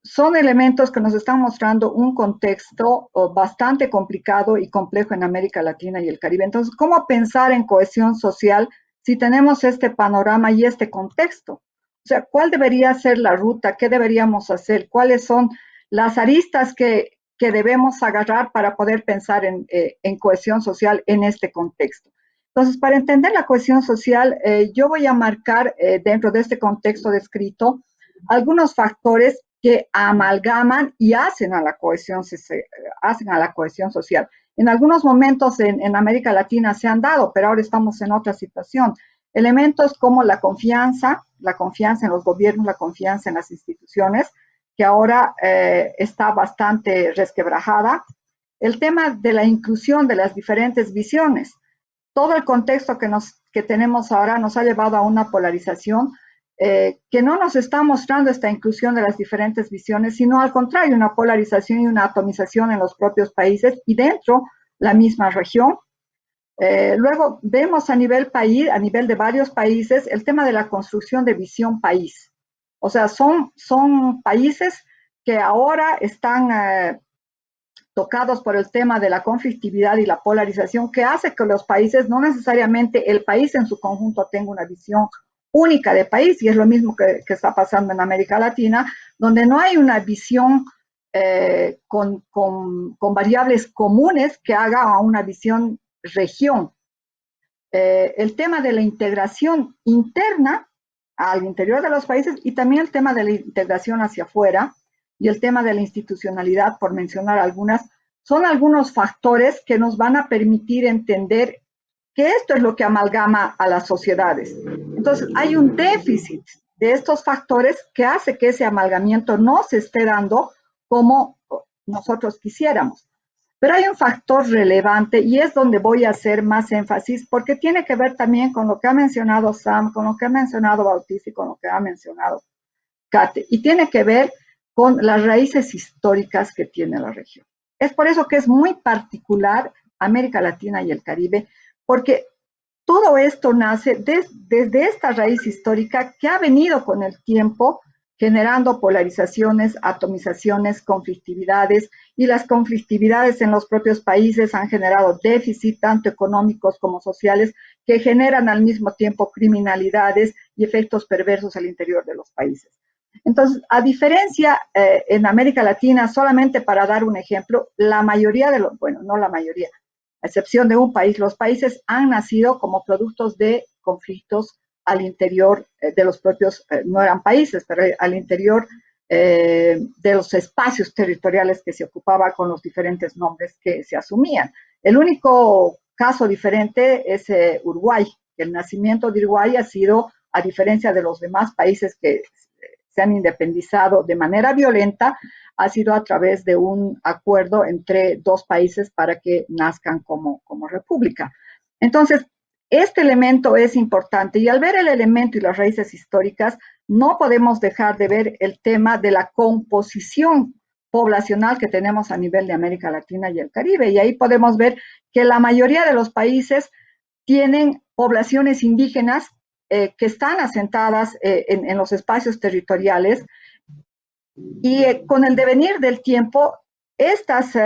son elementos que nos están mostrando un contexto bastante complicado y complejo en América Latina y el Caribe. Entonces, ¿cómo pensar en cohesión social si tenemos este panorama y este contexto? O sea, ¿cuál debería ser la ruta? ¿Qué deberíamos hacer? ¿Cuáles son las aristas que debemos agarrar para poder pensar en cohesión social en este contexto? Entonces, para entender la cohesión social, yo voy a marcar dentro de este contexto descrito algunos factores que amalgaman y hacen a la cohesión social. En algunos momentos en América Latina se han dado, pero ahora estamos en otra situación. Elementos como la confianza en los gobiernos, la confianza en las instituciones, que ahora está bastante resquebrajada. El tema de la inclusión de las diferentes visiones. Todo el contexto que tenemos ahora nos ha llevado a una polarización que no nos está mostrando esta inclusión de las diferentes visiones, sino al contrario, una polarización y una atomización en los propios países y dentro la misma región. Luego vemos a nivel país, a nivel de varios países, el tema de la construcción de visión país. O sea, son países que ahora están tocados por el tema de la conflictividad y la polarización, que hace que los países, no necesariamente el país en su conjunto tenga una visión única de país, y es lo mismo que está pasando en América Latina, donde no hay una visión con variables comunes que haga a una visión región. El tema de la integración interna al interior de los países y también el tema de la integración hacia afuera y el tema de la institucionalidad, por mencionar algunas, son algunos factores que nos van a permitir entender que esto es lo que amalgama a las sociedades. Entonces, hay un déficit de estos factores que hace que ese amalgamiento no se esté dando como nosotros quisiéramos. Pero hay un factor relevante y es donde voy a hacer más énfasis porque tiene que ver también con lo que ha mencionado Sam, con lo que ha mencionado Bautista y con lo que ha mencionado Kate. Y tiene que ver con las raíces históricas que tiene la región. Es por eso que es muy particular América Latina y el Caribe, porque todo esto nace desde esta raíz histórica que ha venido con el tiempo generando polarizaciones, atomizaciones, conflictividades, y las conflictividades en los propios países han generado déficit, tanto económicos como sociales, que generan al mismo tiempo criminalidades y efectos perversos al interior de los países. Entonces, a diferencia en América Latina, solamente para dar un ejemplo, la mayoría de los, bueno, no la mayoría, a excepción de un país, los países han nacido como productos de conflictos al interior de los propios, no eran países, pero al interior de los espacios territoriales que se ocupaba con los diferentes nombres que se asumían. El único caso diferente es Uruguay. El nacimiento de Uruguay ha sido, a diferencia de los demás países que se han independizado de manera violenta, ha sido a través de un acuerdo entre dos países para que nazcan como república. Entonces, este elemento es importante y al ver el elemento y las raíces históricas, no podemos dejar de ver el tema de la composición poblacional que tenemos a nivel de América Latina y el Caribe. Y ahí podemos ver que la mayoría de los países tienen poblaciones indígenas que están asentadas en los espacios territoriales y con el devenir del tiempo, estos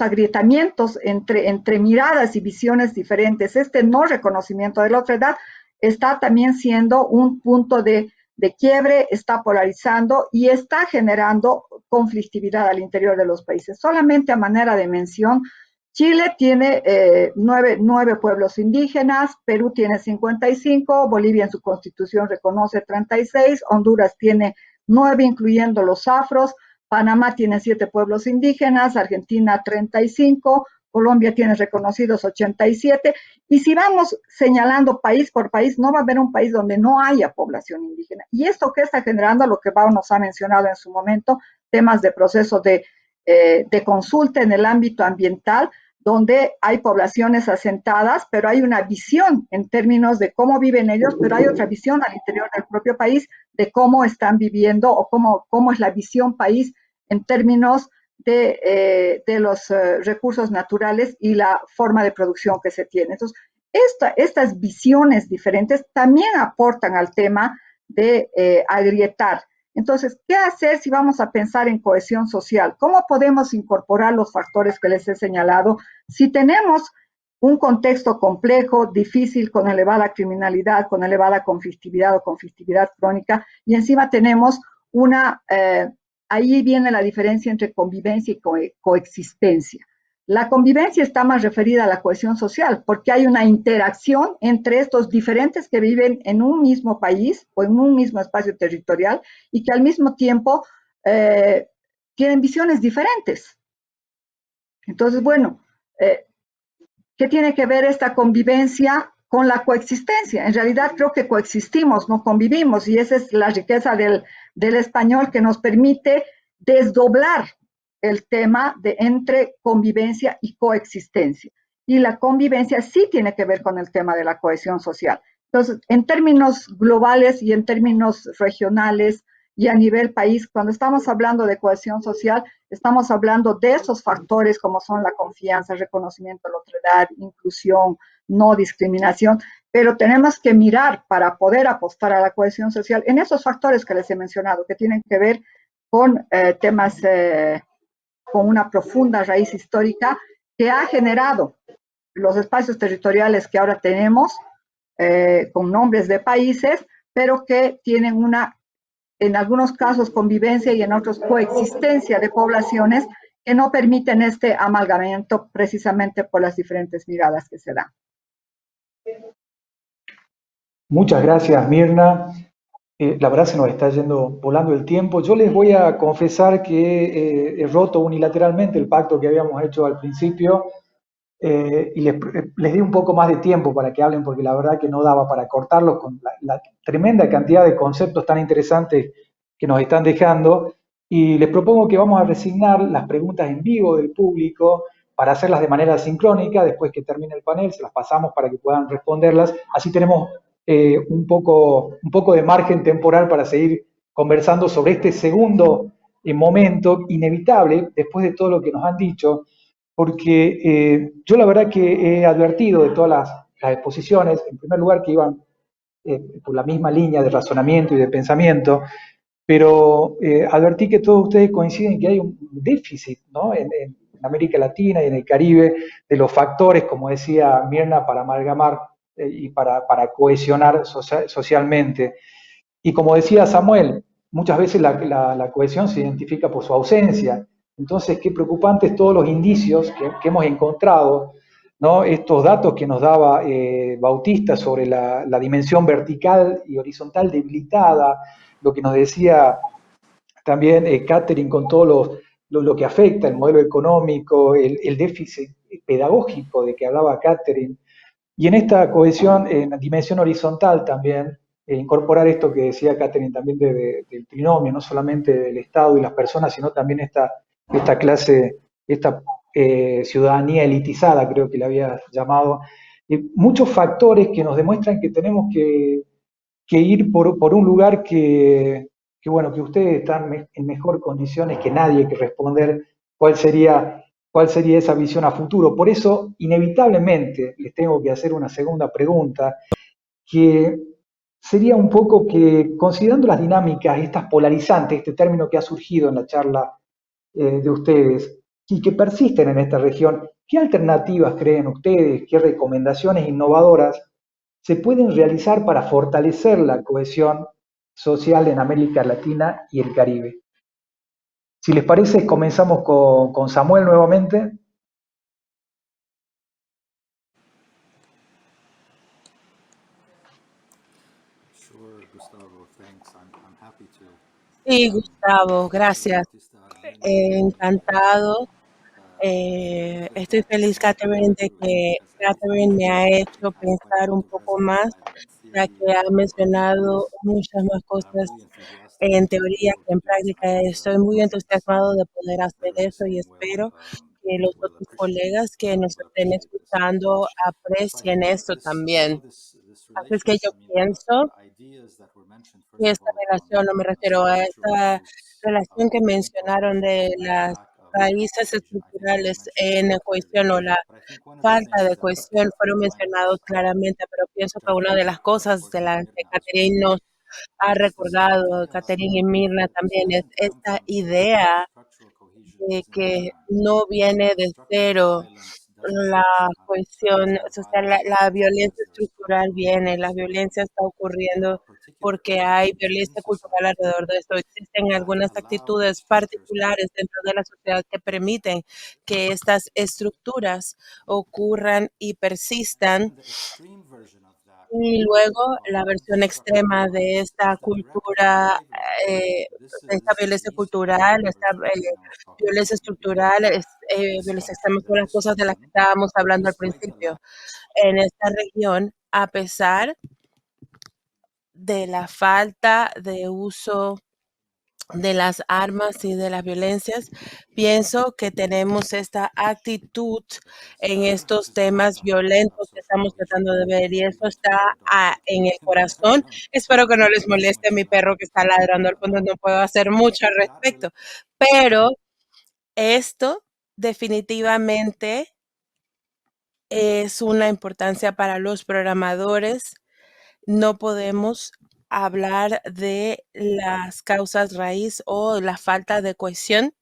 agrietamientos entre miradas y visiones diferentes, este no reconocimiento de la otredad, está también siendo un punto de quiebre, está polarizando y está generando conflictividad al interior de los países. Solamente a manera de mención, Chile tiene 9 pueblos indígenas, Perú tiene 55, Bolivia en su constitución reconoce 36, Honduras tiene 9, incluyendo los afros, Panamá tiene 7 pueblos indígenas, Argentina 35, Colombia tiene reconocidos 87, y si vamos señalando país por país, no va a haber un país donde no haya población indígena. ¿Y esto qué está generando? Lo que Pau nos ha mencionado en su momento, temas de proceso de consulta en el ámbito ambiental, donde hay poblaciones asentadas, pero hay una visión en términos de cómo viven ellos, pero hay otra visión al interior del propio país de cómo están viviendo o cómo es la visión país en términos de los recursos naturales y la forma de producción que se tiene. Entonces, estas visiones diferentes también aportan al tema de agrietar. Entonces, ¿qué hacer si vamos a pensar en cohesión social? ¿Cómo podemos incorporar los factores que les he señalado? Si tenemos un contexto complejo, difícil, con elevada criminalidad, con elevada conflictividad o conflictividad crónica, y encima tenemos ahí viene la diferencia entre convivencia y coexistencia. La convivencia está más referida a la cohesión social, porque hay una interacción entre estos diferentes que viven en un mismo país o en un mismo espacio territorial y que al mismo tiempo tienen visiones diferentes. Entonces, bueno, ¿qué tiene que ver esta convivencia con la coexistencia? En realidad creo que coexistimos, no convivimos, y esa es la riqueza del español que nos permite desdoblar el tema de entre convivencia y coexistencia. Y la convivencia sí tiene que ver con el tema de la cohesión social. Entonces, en términos globales y en términos regionales y a nivel país, cuando estamos hablando de cohesión social, estamos hablando de esos factores como son la confianza, reconocimiento de la otredad, inclusión, no discriminación, pero tenemos que mirar para poder apostar a la cohesión social en esos factores que les he mencionado, que tienen que ver con temas con una profunda raíz histórica que ha generado los espacios territoriales que ahora tenemos, con nombres de países, pero que tienen en algunos casos convivencia y en otros coexistencia de poblaciones que no permiten este amalgamiento precisamente por las diferentes miradas que se dan. Muchas gracias, Mirna. La verdad se nos está yendo volando el tiempo. Yo les voy a confesar que he roto unilateralmente el pacto que habíamos hecho al principio y les di un poco más de tiempo para que hablen porque la verdad que no daba para cortarlos con la tremenda cantidad de conceptos tan interesantes que nos están dejando. Y les propongo que vamos a resignar las preguntas en vivo del público para hacerlas de manera sincrónica. Después que termine el panel, se las pasamos para que puedan responderlas. Así tenemos un poco de margen temporal para seguir conversando sobre este segundo momento inevitable, después de todo lo que nos han dicho, porque yo la verdad que he advertido de todas las exposiciones, en primer lugar que iban por la misma línea de razonamiento y de pensamiento, pero advertí que todos ustedes coinciden que hay un déficit, ¿no? en América Latina y en el Caribe de los factores, como decía Mirna, para amalgamar y para cohesionar socialmente. Y como decía Samuel, muchas veces la cohesión se identifica por su ausencia. Entonces, qué preocupantes todos los indicios que hemos encontrado, ¿no? Estos datos que nos daba Bautista sobre la dimensión vertical y horizontal debilitada, lo que nos decía también Catherine con todo lo que afecta el modelo económico, el déficit pedagógico de que hablaba Catherine. Y en esta cohesión, en la dimensión horizontal también, incorporar esto que decía Catherine también del trinomio, no solamente del Estado y las personas, sino también esta clase, esta ciudadanía elitizada, creo que le había llamado. Muchos factores que nos demuestran que tenemos que ir por un lugar que ustedes están en mejor condiciones que nadie que responder cuál sería esa visión a futuro. Por eso, inevitablemente, les tengo que hacer una segunda pregunta, que sería un poco que, considerando las dinámicas, estas polarizantes, este término que ha surgido en la charla de ustedes, y que persisten en esta región, ¿qué alternativas creen ustedes, qué recomendaciones innovadoras se pueden realizar para fortalecer la cohesión social en América Latina y el Caribe? Si les parece, comenzamos con Samuel nuevamente. Sí, Gustavo, gracias. Encantado. Estoy feliz, Catherine, de que Catherine me ha hecho pensar un poco más, ya que ha mencionado muchas más cosas en teoría que en práctica. Estoy muy entusiasmado de poder hacer eso y espero que los otros colegas que nos estén escuchando aprecien esto también. Así es que yo pienso que esta relación, no me refiero a esta relación que mencionaron de las raíces estructurales en la cohesión o la falta de cohesión fueron mencionados claramente, pero pienso que una de las cosas de las que Catherine nos ha recordado, Catherine y Mirna también, es esta idea de que no viene de cero la cohesión social, la violencia estructural viene, la violencia está ocurriendo porque hay violencia cultural alrededor de esto. Existen algunas actitudes particulares dentro de la sociedad que permiten que estas estructuras ocurran y persistan, y luego la versión extrema de esta cultura, de esta violencia cultural, esta violencia estructural, violencia extrema son las cosas de las que estábamos hablando al principio. En esta región, a pesar de la falta de uso de las armas y de las violencias, pienso que tenemos esta actitud en estos temas violentos que estamos tratando de ver y eso está en el corazón. Espero que no les moleste mi perro que está ladrando al fondo, no puedo hacer mucho al respecto, pero esto definitivamente es una importancia para los programadores. No podemos hablar de las causas raíz o la falta de cohesión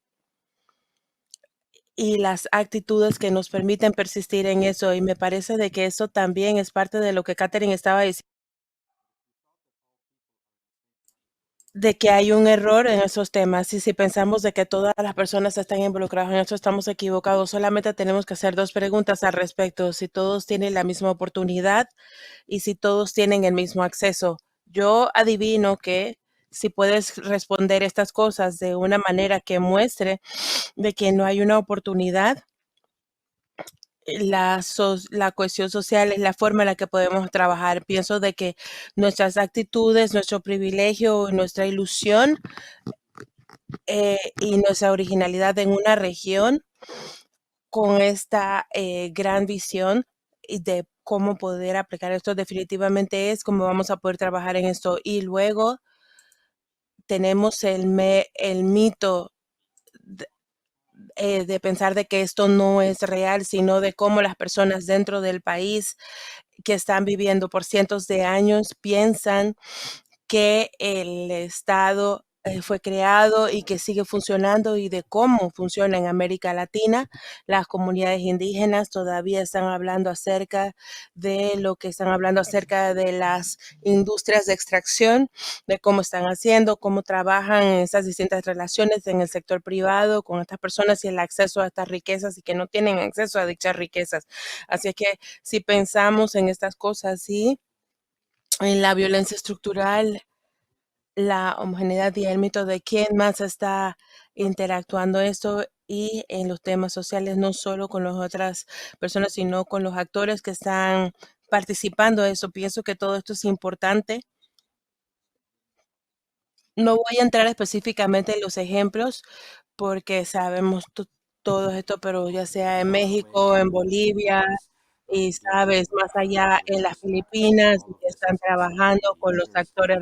y las actitudes que nos permiten persistir en eso. Y me parece de que eso también es parte de lo que Catherine estaba diciendo, de que hay un error en esos temas. Y si pensamos de que todas las personas están involucradas en eso, estamos equivocados. Solamente tenemos que hacer dos preguntas al respecto. Si todos tienen la misma oportunidad y si todos tienen el mismo acceso. Yo adivino que si puedes responder estas cosas de una manera que muestre de que no hay una oportunidad, la cohesión social es la forma en la que podemos trabajar. Pienso de que nuestras actitudes, nuestro privilegio, nuestra ilusión y nuestra originalidad en una región con esta gran visión y de cómo poder aplicar esto definitivamente es cómo vamos a poder trabajar en esto. Y luego tenemos el mito de pensar de que esto no es real, sino de cómo las personas dentro del país que están viviendo por cientos de años piensan que el Estado fue creado y que sigue funcionando y de cómo funciona en América Latina. Las comunidades indígenas todavía están hablando acerca de lo que están hablando acerca de las industrias de extracción, de cómo están haciendo, cómo trabajan en esas distintas relaciones en el sector privado con estas personas y el acceso a estas riquezas y que no tienen acceso a dichas riquezas. Así que si pensamos en estas cosas, sí, en la violencia estructural, la homogeneidad y el mito de quién más está interactuando esto y en los temas sociales, no solo con las otras personas, sino con los actores que están participando de eso. Pienso que todo esto es importante. No voy a entrar específicamente en los ejemplos porque sabemos todo esto, pero ya sea en México, en Bolivia, y sabes, más allá en las Filipinas, y que están trabajando con los actores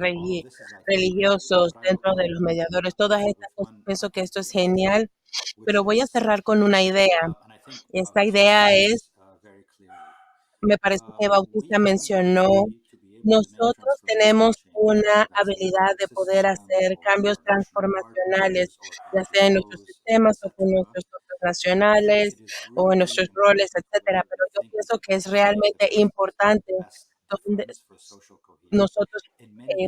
religiosos dentro de los mediadores, todas estas cosas, pienso que esto es genial, pero voy a cerrar con una idea. Esta idea es, me parece que Bautista mencionó, nosotros tenemos una habilidad de poder hacer cambios transformacionales, ya sea en nuestros sistemas o con nuestros socios nacionales o en nuestros roles, etcétera. Pero yo pienso que es realmente importante donde nosotros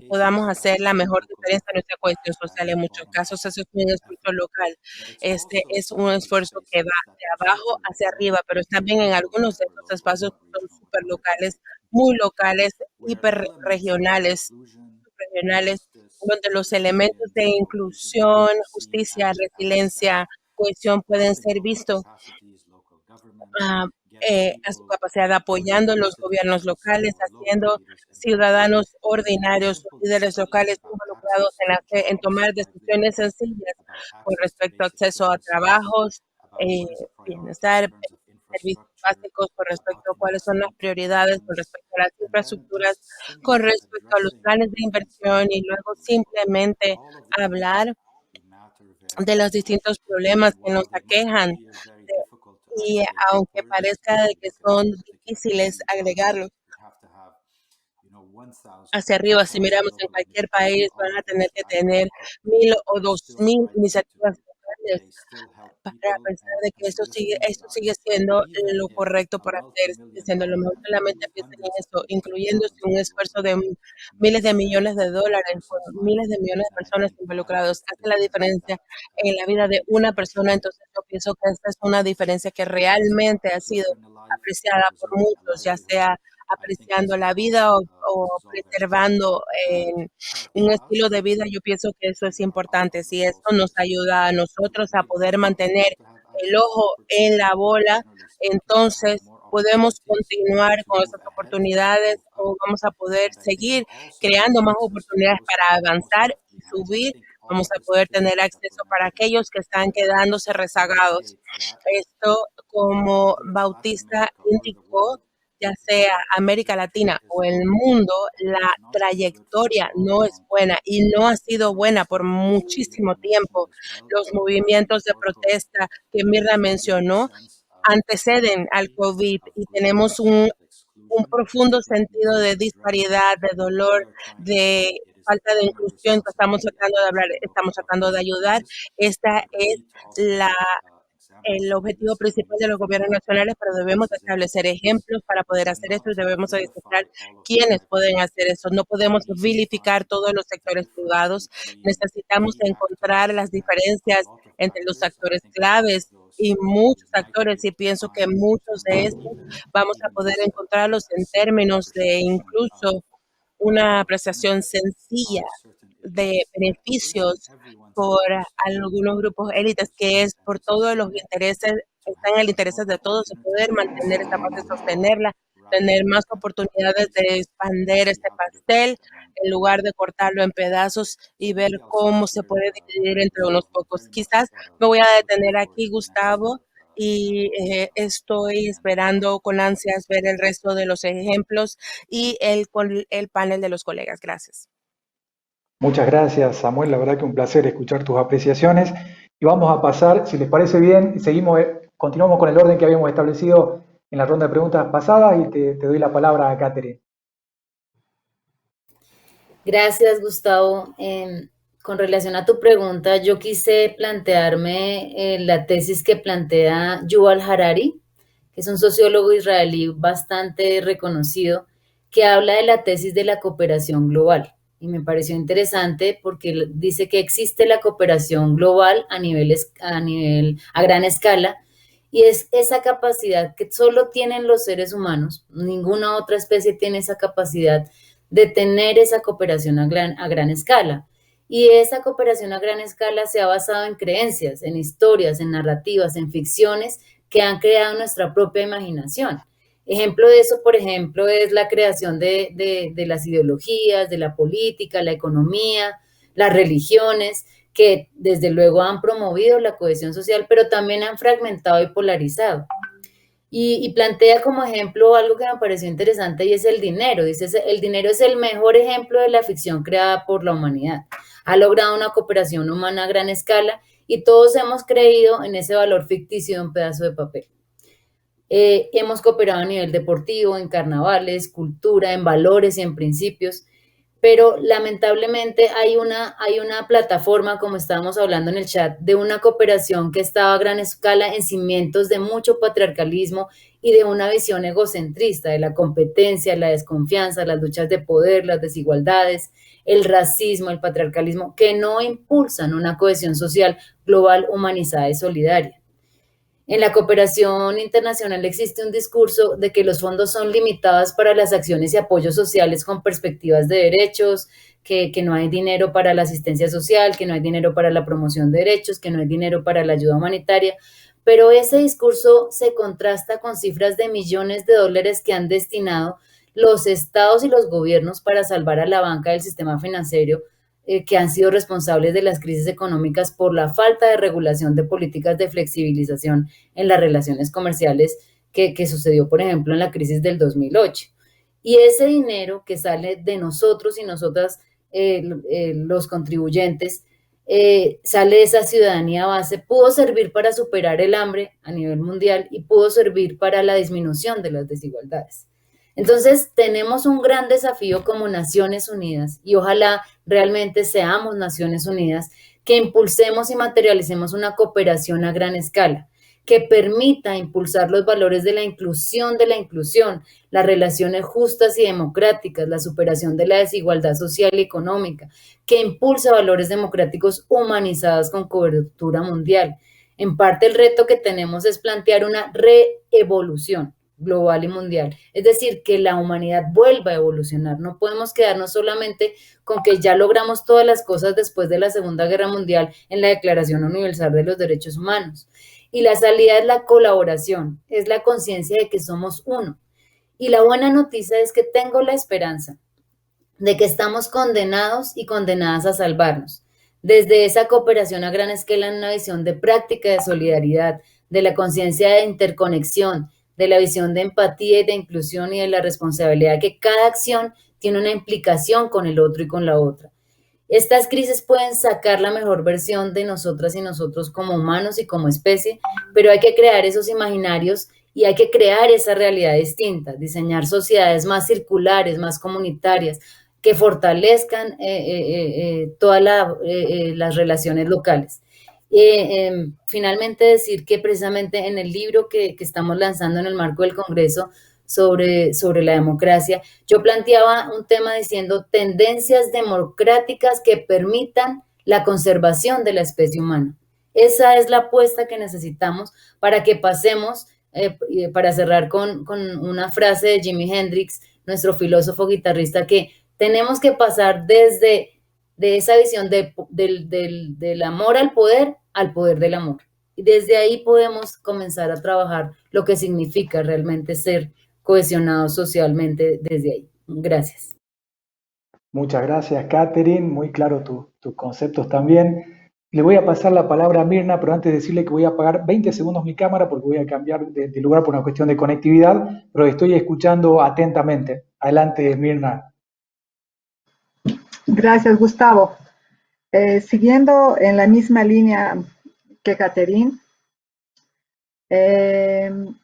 podamos hacer la mejor diferencia en nuestra cohesión social. En muchos casos eso es un esfuerzo local. Este es un esfuerzo que va de abajo hacia arriba, pero también en algunos de estos espacios que son súper locales, muy locales, hiper regionales. regionales, donde los elementos de inclusión, justicia, resiliencia, cohesión pueden ser vistos ah, a su capacidad, apoyando los gobiernos locales, haciendo ciudadanos ordinarios, líderes locales involucrados en tomar decisiones sencillas con respecto a acceso a trabajos, bienestar, servicios básicos, con respecto a cuáles son las prioridades, con respecto a las infraestructuras, con respecto a los planes de inversión y luego simplemente hablar de los distintos problemas que nos aquejan. Y aunque parezca de que son difíciles agregarlos hacia arriba, si miramos en cualquier país, van a tener que tener 1,000 o 2,000 iniciativas locales para pensar de que esto sigue siendo lo correcto por hacer, sigue siendo lo mejor. Solamente piensen en eso, incluyéndose un esfuerzo de miles de millones de dólares por miles de millones de personas involucradas, que hace la diferencia en la vida de una persona. Entonces yo pienso que esta es una diferencia que realmente ha sido apreciada por muchos, ya sea apreciando la vida o preservando un estilo de vida. Yo pienso que eso es importante. Si esto nos ayuda a nosotros a poder mantener el ojo en la bola, entonces podemos continuar con estas oportunidades o vamos a poder seguir creando más oportunidades para avanzar y subir. Vamos a poder tener acceso para aquellos que están quedándose rezagados. Esto, como Bautista indicó, ya sea América Latina o el mundo, la trayectoria no es buena y no ha sido buena por muchísimo tiempo. Los movimientos de protesta que Mirna mencionó anteceden al COVID y tenemos un profundo sentido de disparidad, de dolor, de falta de inclusión que estamos tratando de hablar, estamos tratando de ayudar. Esta es el objetivo principal de los gobiernos nacionales, pero debemos establecer ejemplos para poder hacer esto y debemos demostrar quiénes pueden hacer eso. No podemos vilificar todos los sectores privados. Necesitamos encontrar las diferencias entre los actores claves y muchos actores, y pienso que muchos de estos vamos a poder encontrarlos en términos de incluso una apreciación sencilla de beneficios por algunos grupos élites, que es por todos los intereses, está en el interés de todos de poder mantener esta parte, sostenerla, tener más oportunidades de expandir este pastel en lugar de cortarlo en pedazos y ver cómo se puede dividir entre unos pocos. Quizás me voy a detener aquí, Gustavo, y estoy esperando con ansias ver el resto de los ejemplos y el panel de los colegas. Gracias. Muchas gracias, Samuel. La verdad que un placer escuchar tus apreciaciones. Y vamos a pasar, si les parece bien, continuamos con el orden que habíamos establecido en la ronda de preguntas pasadas y te doy la palabra a Catherine. Gracias, Gustavo. Con relación a tu pregunta, yo quise plantearme la tesis que plantea Yuval Harari, que es un sociólogo israelí bastante reconocido, que habla de la tesis de la cooperación global. Y me pareció interesante porque dice que existe la cooperación global a gran escala, y es esa capacidad que solo tienen los seres humanos. Ninguna otra especie tiene esa capacidad de tener esa cooperación a gran escala. Y esa cooperación a gran escala se ha basado en creencias, en historias, en narrativas, en ficciones que han creado nuestra propia imaginación. Ejemplo de eso, por ejemplo, es la creación de las ideologías, de la política, la economía, las religiones, que desde luego han promovido la cohesión social, pero también han fragmentado y polarizado. Y plantea como ejemplo algo que me pareció interesante, y es el dinero. Dice, el dinero es el mejor ejemplo de la ficción creada por la humanidad. Ha logrado una cooperación humana a gran escala y todos hemos creído en ese valor ficticio de un pedazo de papel. Hemos cooperado a nivel deportivo, en carnavales, cultura, en valores y en principios, pero lamentablemente hay una plataforma, como estábamos hablando en el chat, de una cooperación que estaba a gran escala en cimientos de mucho patriarcalismo y de una visión egocentrista de la competencia, la desconfianza, las luchas de poder, las desigualdades, el racismo, el patriarcalismo, que no impulsan una cohesión social global, humanizada y solidaria. En la cooperación internacional existe un discurso de que los fondos son limitados para las acciones y apoyos sociales con perspectivas de derechos, que no hay dinero para la asistencia social, que no hay dinero para la promoción de derechos, que no hay dinero para la ayuda humanitaria, pero ese discurso se contrasta con cifras de millones de dólares que han destinado los estados y los gobiernos para salvar a la banca del sistema financiero, que han sido responsables de las crisis económicas por la falta de regulación de políticas de flexibilización en las relaciones comerciales que sucedió, por ejemplo, en la crisis del 2008. Y ese dinero que sale de nosotros y nosotras, los contribuyentes, sale de esa ciudadanía base, pudo servir para superar el hambre a nivel mundial y pudo servir para la disminución de las desigualdades. Entonces, tenemos un gran desafío como Naciones Unidas y ojalá realmente seamos Naciones Unidas que impulsemos y materialicemos una cooperación a gran escala, que permita impulsar los valores de la inclusión, las relaciones justas y democráticas, la superación de la desigualdad social y económica, que impulse valores democráticos humanizados con cobertura mundial. En parte el reto que tenemos es plantear una reevolución global y mundial, es decir, que la humanidad vuelva a evolucionar. No podemos quedarnos solamente con que ya logramos todas las cosas después de la Segunda Guerra Mundial en la Declaración Universal de los Derechos Humanos. Y la salida es la colaboración, es la conciencia de que somos uno. Y la buena noticia es que tengo la esperanza de que estamos condenados y condenadas a salvarnos. Desde esa cooperación a gran escala en una visión de práctica de solidaridad, de la conciencia de interconexión, de la visión de empatía y de inclusión y de la responsabilidad que cada acción tiene una implicación con el otro y con la otra. Estas crisis pueden sacar la mejor versión de nosotras y nosotros como humanos y como especie, pero hay que crear esos imaginarios y hay que crear esa realidad distinta, diseñar sociedades más circulares, más comunitarias, que fortalezcan todas las relaciones locales. Finalmente decir que precisamente en el libro que estamos lanzando en el marco del Congreso sobre la democracia, yo planteaba un tema diciendo tendencias democráticas que permitan la conservación de la especie humana. Esa es la apuesta que necesitamos para que pasemos, para cerrar con una frase de Jimi Hendrix, nuestro filósofo guitarrista, que tenemos que pasar de esa visión del amor al poder del amor. Y desde ahí podemos comenzar a trabajar lo que significa realmente ser cohesionados socialmente desde ahí. Gracias. Muchas gracias, Catherine. Muy claro tus conceptos también. Le voy a pasar la palabra a Mirna, pero antes de decirle que voy a apagar 20 segundos mi cámara porque voy a cambiar de lugar por una cuestión de conectividad, pero estoy escuchando atentamente. Adelante, Mirna. Gracias, Gustavo. Siguiendo en la misma línea que Catherine,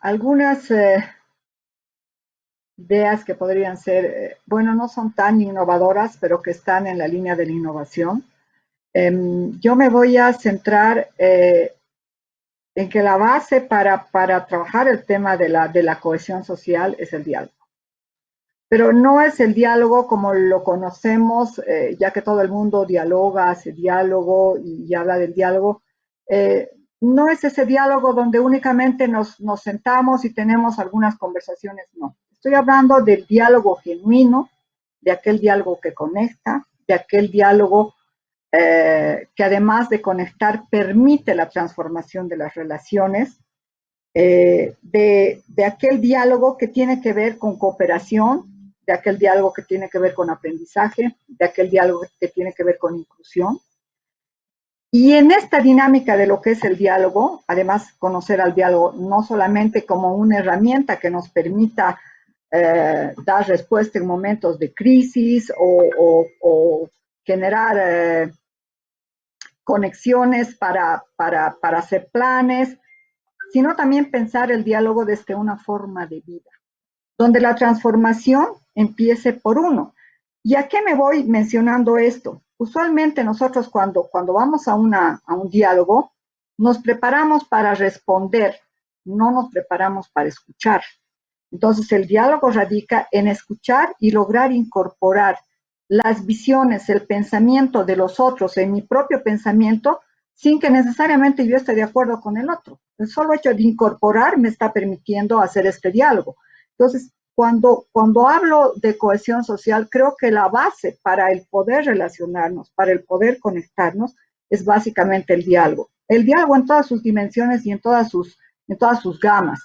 algunas ideas que podrían ser, bueno, no son tan innovadoras, pero que están en la línea de la innovación. Yo me voy a centrar en que la base para trabajar el tema de la cohesión social es el diálogo. Pero no es el diálogo como lo conocemos, ya que todo el mundo dialoga, hace diálogo y habla del diálogo. No es ese diálogo donde únicamente nos sentamos y tenemos algunas conversaciones, no. Estoy hablando del diálogo genuino, de aquel diálogo que conecta, de aquel diálogo que además de conectar permite la transformación de las relaciones, de aquel diálogo que tiene que ver con cooperación, de aquel diálogo que tiene que ver con aprendizaje, de aquel diálogo que tiene que ver con inclusión. Y en esta dinámica de lo que es el diálogo, además conocer al diálogo no solamente como una herramienta que nos permita dar respuesta en momentos de crisis o generar conexiones para hacer planes, sino también pensar el diálogo desde una forma de vida, donde la transformación empiece por uno. ¿Y a qué me voy mencionando esto? Usualmente nosotros cuando vamos a un diálogo, nos preparamos para responder, no nos preparamos para escuchar. Entonces el diálogo radica en escuchar y lograr incorporar las visiones, el pensamiento de los otros en mi propio pensamiento sin que necesariamente yo esté de acuerdo con el otro. El solo hecho de incorporar me está permitiendo hacer este diálogo. Entonces, cuando hablo de cohesión social, creo que la base para el poder relacionarnos, para el poder conectarnos, es básicamente el diálogo. El diálogo en todas sus dimensiones y en todas sus gamas.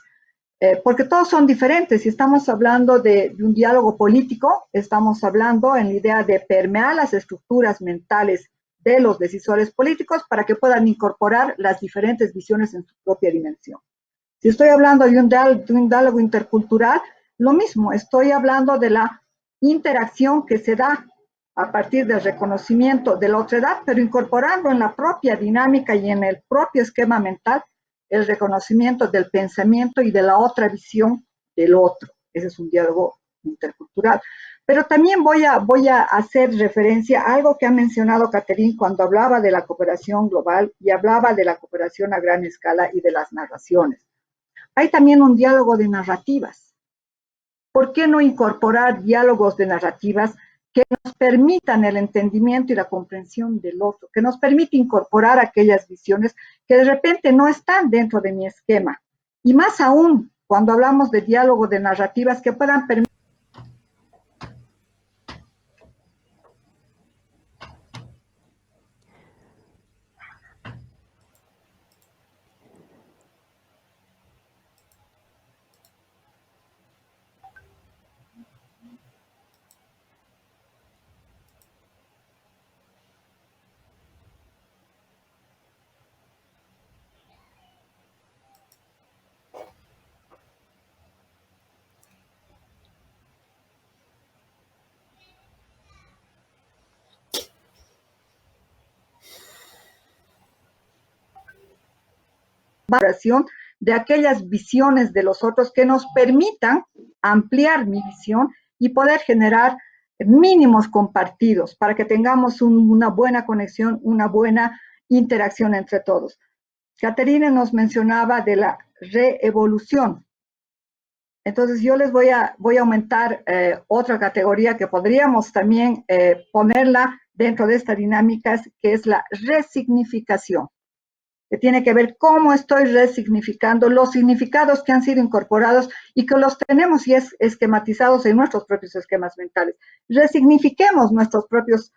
Porque todos son diferentes. Si estamos hablando de un diálogo político, estamos hablando en la idea de permear las estructuras mentales de los decisores políticos para que puedan incorporar las diferentes visiones en su propia dimensión. Si estoy hablando de un diálogo intercultural, lo mismo, estoy hablando de la interacción que se da a partir del reconocimiento de la otredad, pero incorporando en la propia dinámica y en el propio esquema mental el reconocimiento del pensamiento y de la otra visión del otro. Ese es un diálogo intercultural. Pero también voy a hacer referencia a algo que ha mencionado Catherine cuando hablaba de la cooperación global y hablaba de la cooperación a gran escala y de las narraciones. Hay también un diálogo de narrativas. ¿Por qué no incorporar diálogos de narrativas que nos permitan el entendimiento y la comprensión del otro, que nos permite incorporar aquellas visiones que de repente no están dentro de mi esquema? Y más aún, cuando hablamos de diálogo de narrativas que puedan permitir de aquellas visiones de los otros que nos permitan ampliar mi visión y poder generar mínimos compartidos para que tengamos una buena conexión, una buena interacción entre todos. Caterina nos mencionaba de la reevolución. Entonces yo les voy a aumentar otra categoría que podríamos también ponerla dentro de esta dinámica, que es la resignificación, que tiene que ver cómo estoy resignificando los significados que han sido incorporados y que los tenemos y esquematizados en nuestros propios esquemas mentales. Resignifiquemos nuestros propios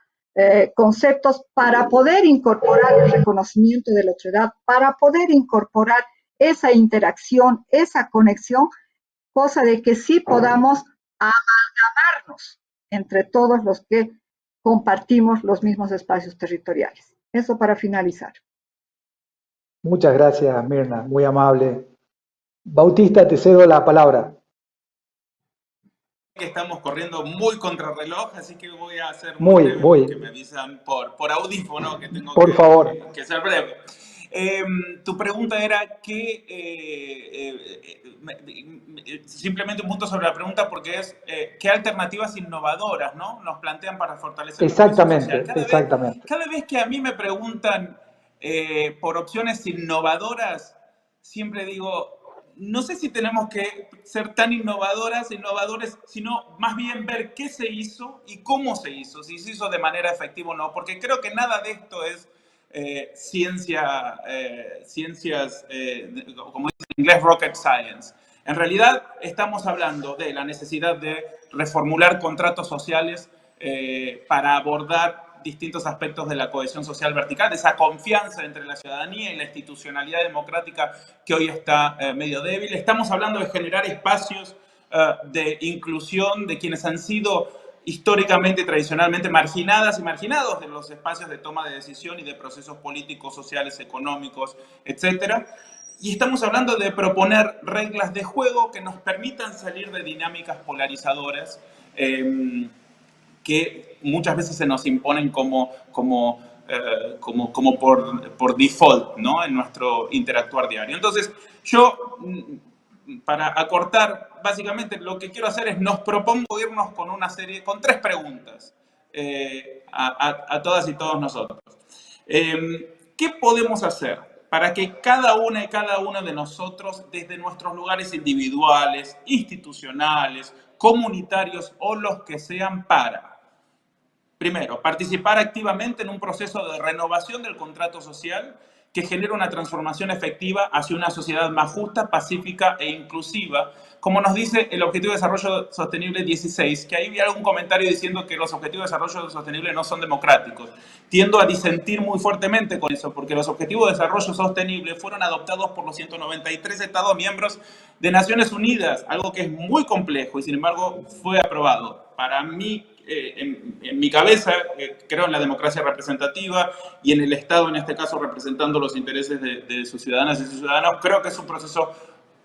conceptos para poder incorporar el reconocimiento de la otredad, para poder incorporar esa interacción, esa conexión, cosa de que sí podamos amalgamarnos entre todos los que compartimos los mismos espacios territoriales. Eso para finalizar. Muchas gracias, Mirna, muy amable. Bautista, te cedo la palabra. Que estamos corriendo muy contrarreloj, así que voy a hacer muy que me avisan por audífono que tengo por favor. Que ser breve. Tu pregunta era simplemente un punto sobre la pregunta, porque es ¿qué alternativas innovadoras, ¿no?, nos plantean para fortalecer la cohesión social? Exactamente. Cada vez que a mí me preguntan por opciones innovadoras, siempre digo, no sé si tenemos que ser tan innovadores, sino más bien ver qué se hizo y cómo se hizo, si se hizo de manera efectiva o no, porque creo que nada de esto es ciencias, como dice en inglés, rocket science. En realidad estamos hablando de la necesidad de reformular contratos sociales para abordar distintos aspectos de la cohesión social vertical, de esa confianza entre la ciudadanía y la institucionalidad democrática que hoy está medio débil. Estamos hablando de generar espacios de inclusión de quienes han sido históricamente y tradicionalmente marginadas y marginados de los espacios de toma de decisión y de procesos políticos, sociales, económicos, etc. Y estamos hablando de proponer reglas de juego que nos permitan salir de dinámicas polarizadoras que muchas veces se nos imponen como por default, ¿no?, en nuestro interactuar diario. Entonces, yo, para acortar, básicamente lo que quiero hacer es, nos propongo irnos con una serie, con 3 preguntas a todas y todos nosotros. ¿Qué podemos hacer para que cada una y cada uno de nosotros, desde nuestros lugares individuales, institucionales, comunitarios o los que sean, para Primero, participar activamente en un proceso de renovación del contrato social que genere una transformación efectiva hacia una sociedad más justa, pacífica e inclusiva, como nos dice el Objetivo de Desarrollo Sostenible 16, que ahí vi algún comentario diciendo que los Objetivos de Desarrollo Sostenible no son democráticos. Tiendo a disentir muy fuertemente con eso, porque los Objetivos de Desarrollo Sostenible fueron adoptados por los 193 Estados miembros de Naciones Unidas, algo que es muy complejo y sin embargo fue aprobado. Para mí, en mi cabeza, creo en la democracia representativa y en el Estado, en este caso, representando los intereses de sus ciudadanas y sus ciudadanos. Creo que es un proceso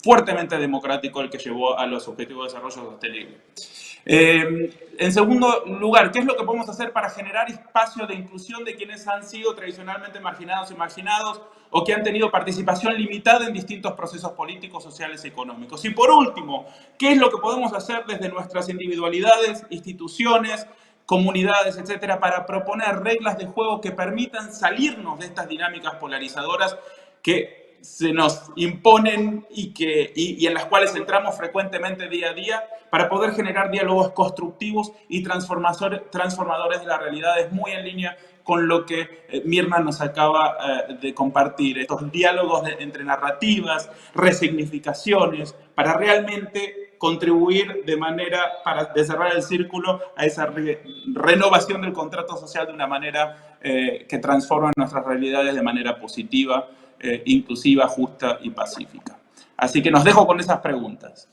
fuertemente democrático el que llevó a los Objetivos de Desarrollo Sostenible. En segundo lugar, ¿qué es lo que podemos hacer para generar espacio de inclusión de quienes han sido tradicionalmente marginados y marginados o que han tenido participación limitada en distintos procesos políticos, sociales y económicos? Y por último, ¿qué es lo que podemos hacer desde nuestras individualidades, instituciones, comunidades, etcétera, para proponer reglas de juego que permitan salirnos de estas dinámicas polarizadoras que se nos imponen y en las cuales entramos frecuentemente día a día para poder generar diálogos constructivos y transformadores de la realidad? Es muy en línea con lo que Mirna nos acaba de compartir, estos diálogos entre narrativas, resignificaciones, para realmente contribuir de manera, para cerrar el círculo, a esa renovación del contrato social de una manera que transforma nuestras realidades de manera positiva, inclusiva, justa y pacífica. Así que nos dejo con esas preguntas.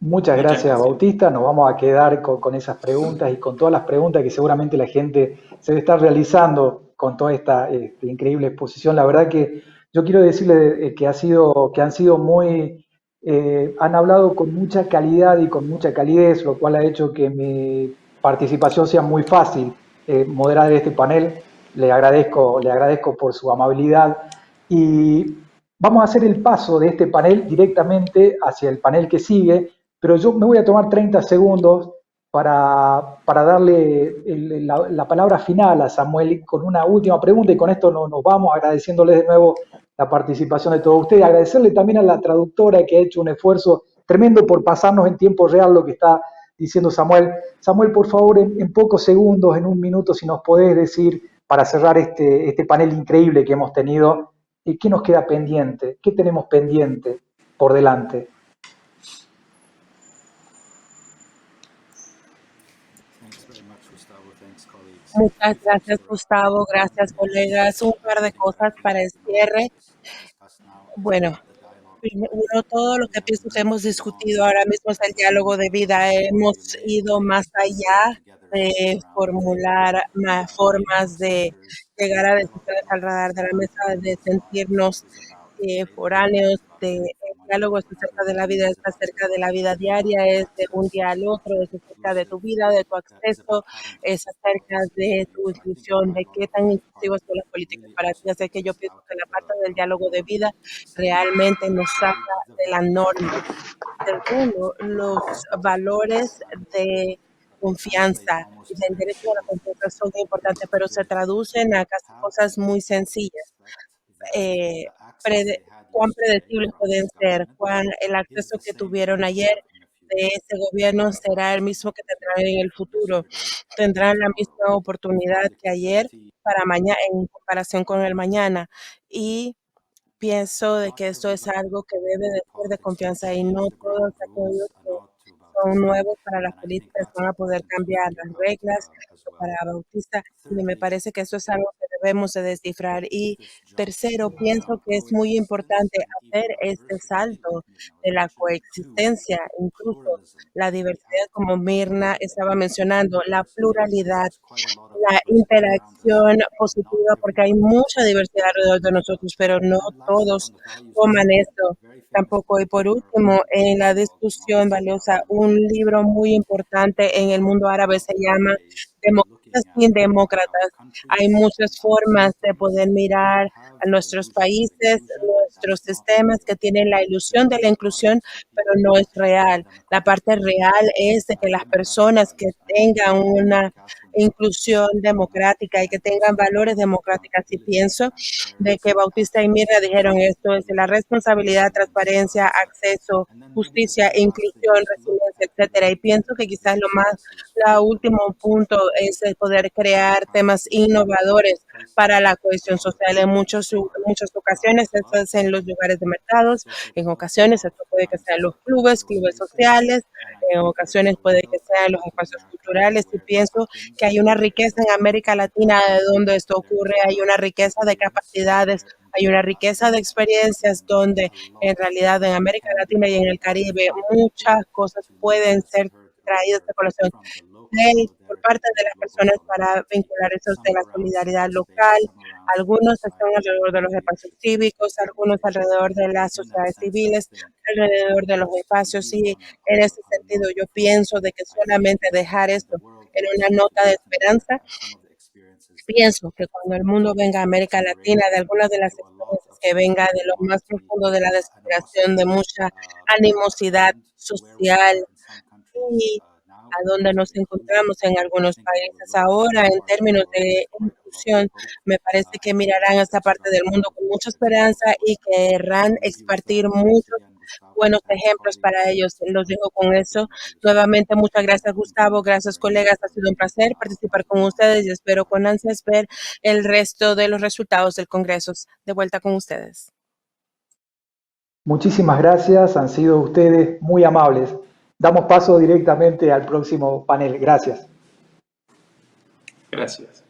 Muchas gracias, Bautista. Nos vamos a quedar con esas preguntas y con todas las preguntas que seguramente la gente se debe estar realizando con toda esta increíble exposición. La verdad que yo quiero decirle que han sido muy, han hablado con mucha calidad y con mucha calidez, lo cual ha hecho que mi participación sea muy fácil moderar este panel. Le agradezco por su amabilidad y vamos a hacer el paso de este panel directamente hacia el panel que sigue. Pero yo me voy a tomar 30 segundos para darle la palabra final a Samuel con una última pregunta y con esto nos vamos agradeciéndoles de nuevo la participación de todos ustedes. Agradecerle también a la traductora que ha hecho un esfuerzo tremendo por pasarnos en tiempo real lo que está diciendo Samuel. Samuel, por favor, en pocos segundos, en un minuto, si nos podés decir, para cerrar este panel increíble que hemos tenido, ¿qué nos queda pendiente? ¿Qué tenemos pendiente por delante? Muchas gracias, Gustavo. Gracias, colegas. Un par de cosas para el cierre. Bueno, primero, todo lo que pienso que hemos discutido ahora mismo es el diálogo de vida. Hemos ido más allá de formular más formas de llegar a decisiones al radar de la mesa, de sentirnos foráneos, el diálogo es acerca de la vida, es acerca de la vida diaria, es de un día al otro, es acerca de tu vida, de tu acceso, es acerca de tu inclusión, de qué tan inclusivas son las políticas para ti. Así que yo pienso que la parte del diálogo de vida realmente nos saca de la norma. Segundo, los valores de confianza y del derecho a la confianza son importantes, pero se traducen a casi cosas muy sencillas. Cuán predecibles pueden ser, cuán el acceso que tuvieron ayer de ese gobierno será el mismo que tendrán en el futuro. Tendrán la misma oportunidad que ayer para mañana en comparación con el mañana. Y pienso de que esto es algo que debe de ser de confianza y no todos aquellos que son nuevos para las políticas van a poder cambiar las reglas para Bautista, y me parece que eso es algo que debemos de descifrar. Y tercero, pienso que es muy importante hacer este salto de la coexistencia, incluso la diversidad, como Mirna estaba mencionando, la pluralidad, la interacción positiva, porque hay mucha diversidad alrededor de nosotros, pero no todos toman esto tampoco. Y por último, en la discusión valiosa, un libro muy importante en el mundo árabe se llama Demócratas sin Demócratas. Hay muchas formas de poder mirar a nuestros países, nuestros sistemas que tienen la ilusión de la inclusión, pero no es real. La parte real es de que las personas que tengan una inclusión democrática y que tengan valores democráticos. Y pienso de que Bautista y Mirra dijeron esto, es la responsabilidad, transparencia, acceso, justicia, inclusión, resiliencia, etcétera. Y pienso que quizás la último punto es el poder crear temas innovadores para la cohesión social. En muchas ocasiones esto es en los lugares de mercados, en ocasiones esto puede que sea en los clubes sociales, en ocasiones puede que sea en los espacios culturales, y pienso que hay una riqueza en América Latina de donde esto ocurre, hay una riqueza de capacidades, hay una riqueza de experiencias donde en realidad en América Latina y en el Caribe muchas cosas pueden ser traídas de colación por parte de las personas para vincular eso de la solidaridad local. Algunos están alrededor de los espacios cívicos, algunos alrededor de las sociedades civiles, alrededor de los espacios, y en ese sentido yo pienso de que solamente dejar esto en una nota de esperanza. Pienso que cuando el mundo venga a América Latina, de algunas de las experiencias que venga de lo más profundo de la desesperación, de mucha animosidad social, y a donde nos encontramos en algunos países ahora en términos de inclusión, me parece que mirarán a esta parte del mundo con mucha esperanza y querrán expartir muchos buenos ejemplos para ellos. Los dejo con eso. Nuevamente, muchas gracias, Gustavo. Gracias, colegas. Ha sido un placer participar con ustedes y espero con ansias ver el resto de los resultados del Congreso. De vuelta con ustedes. Muchísimas gracias. Han sido ustedes muy amables. Damos paso directamente al próximo panel. Gracias. Gracias.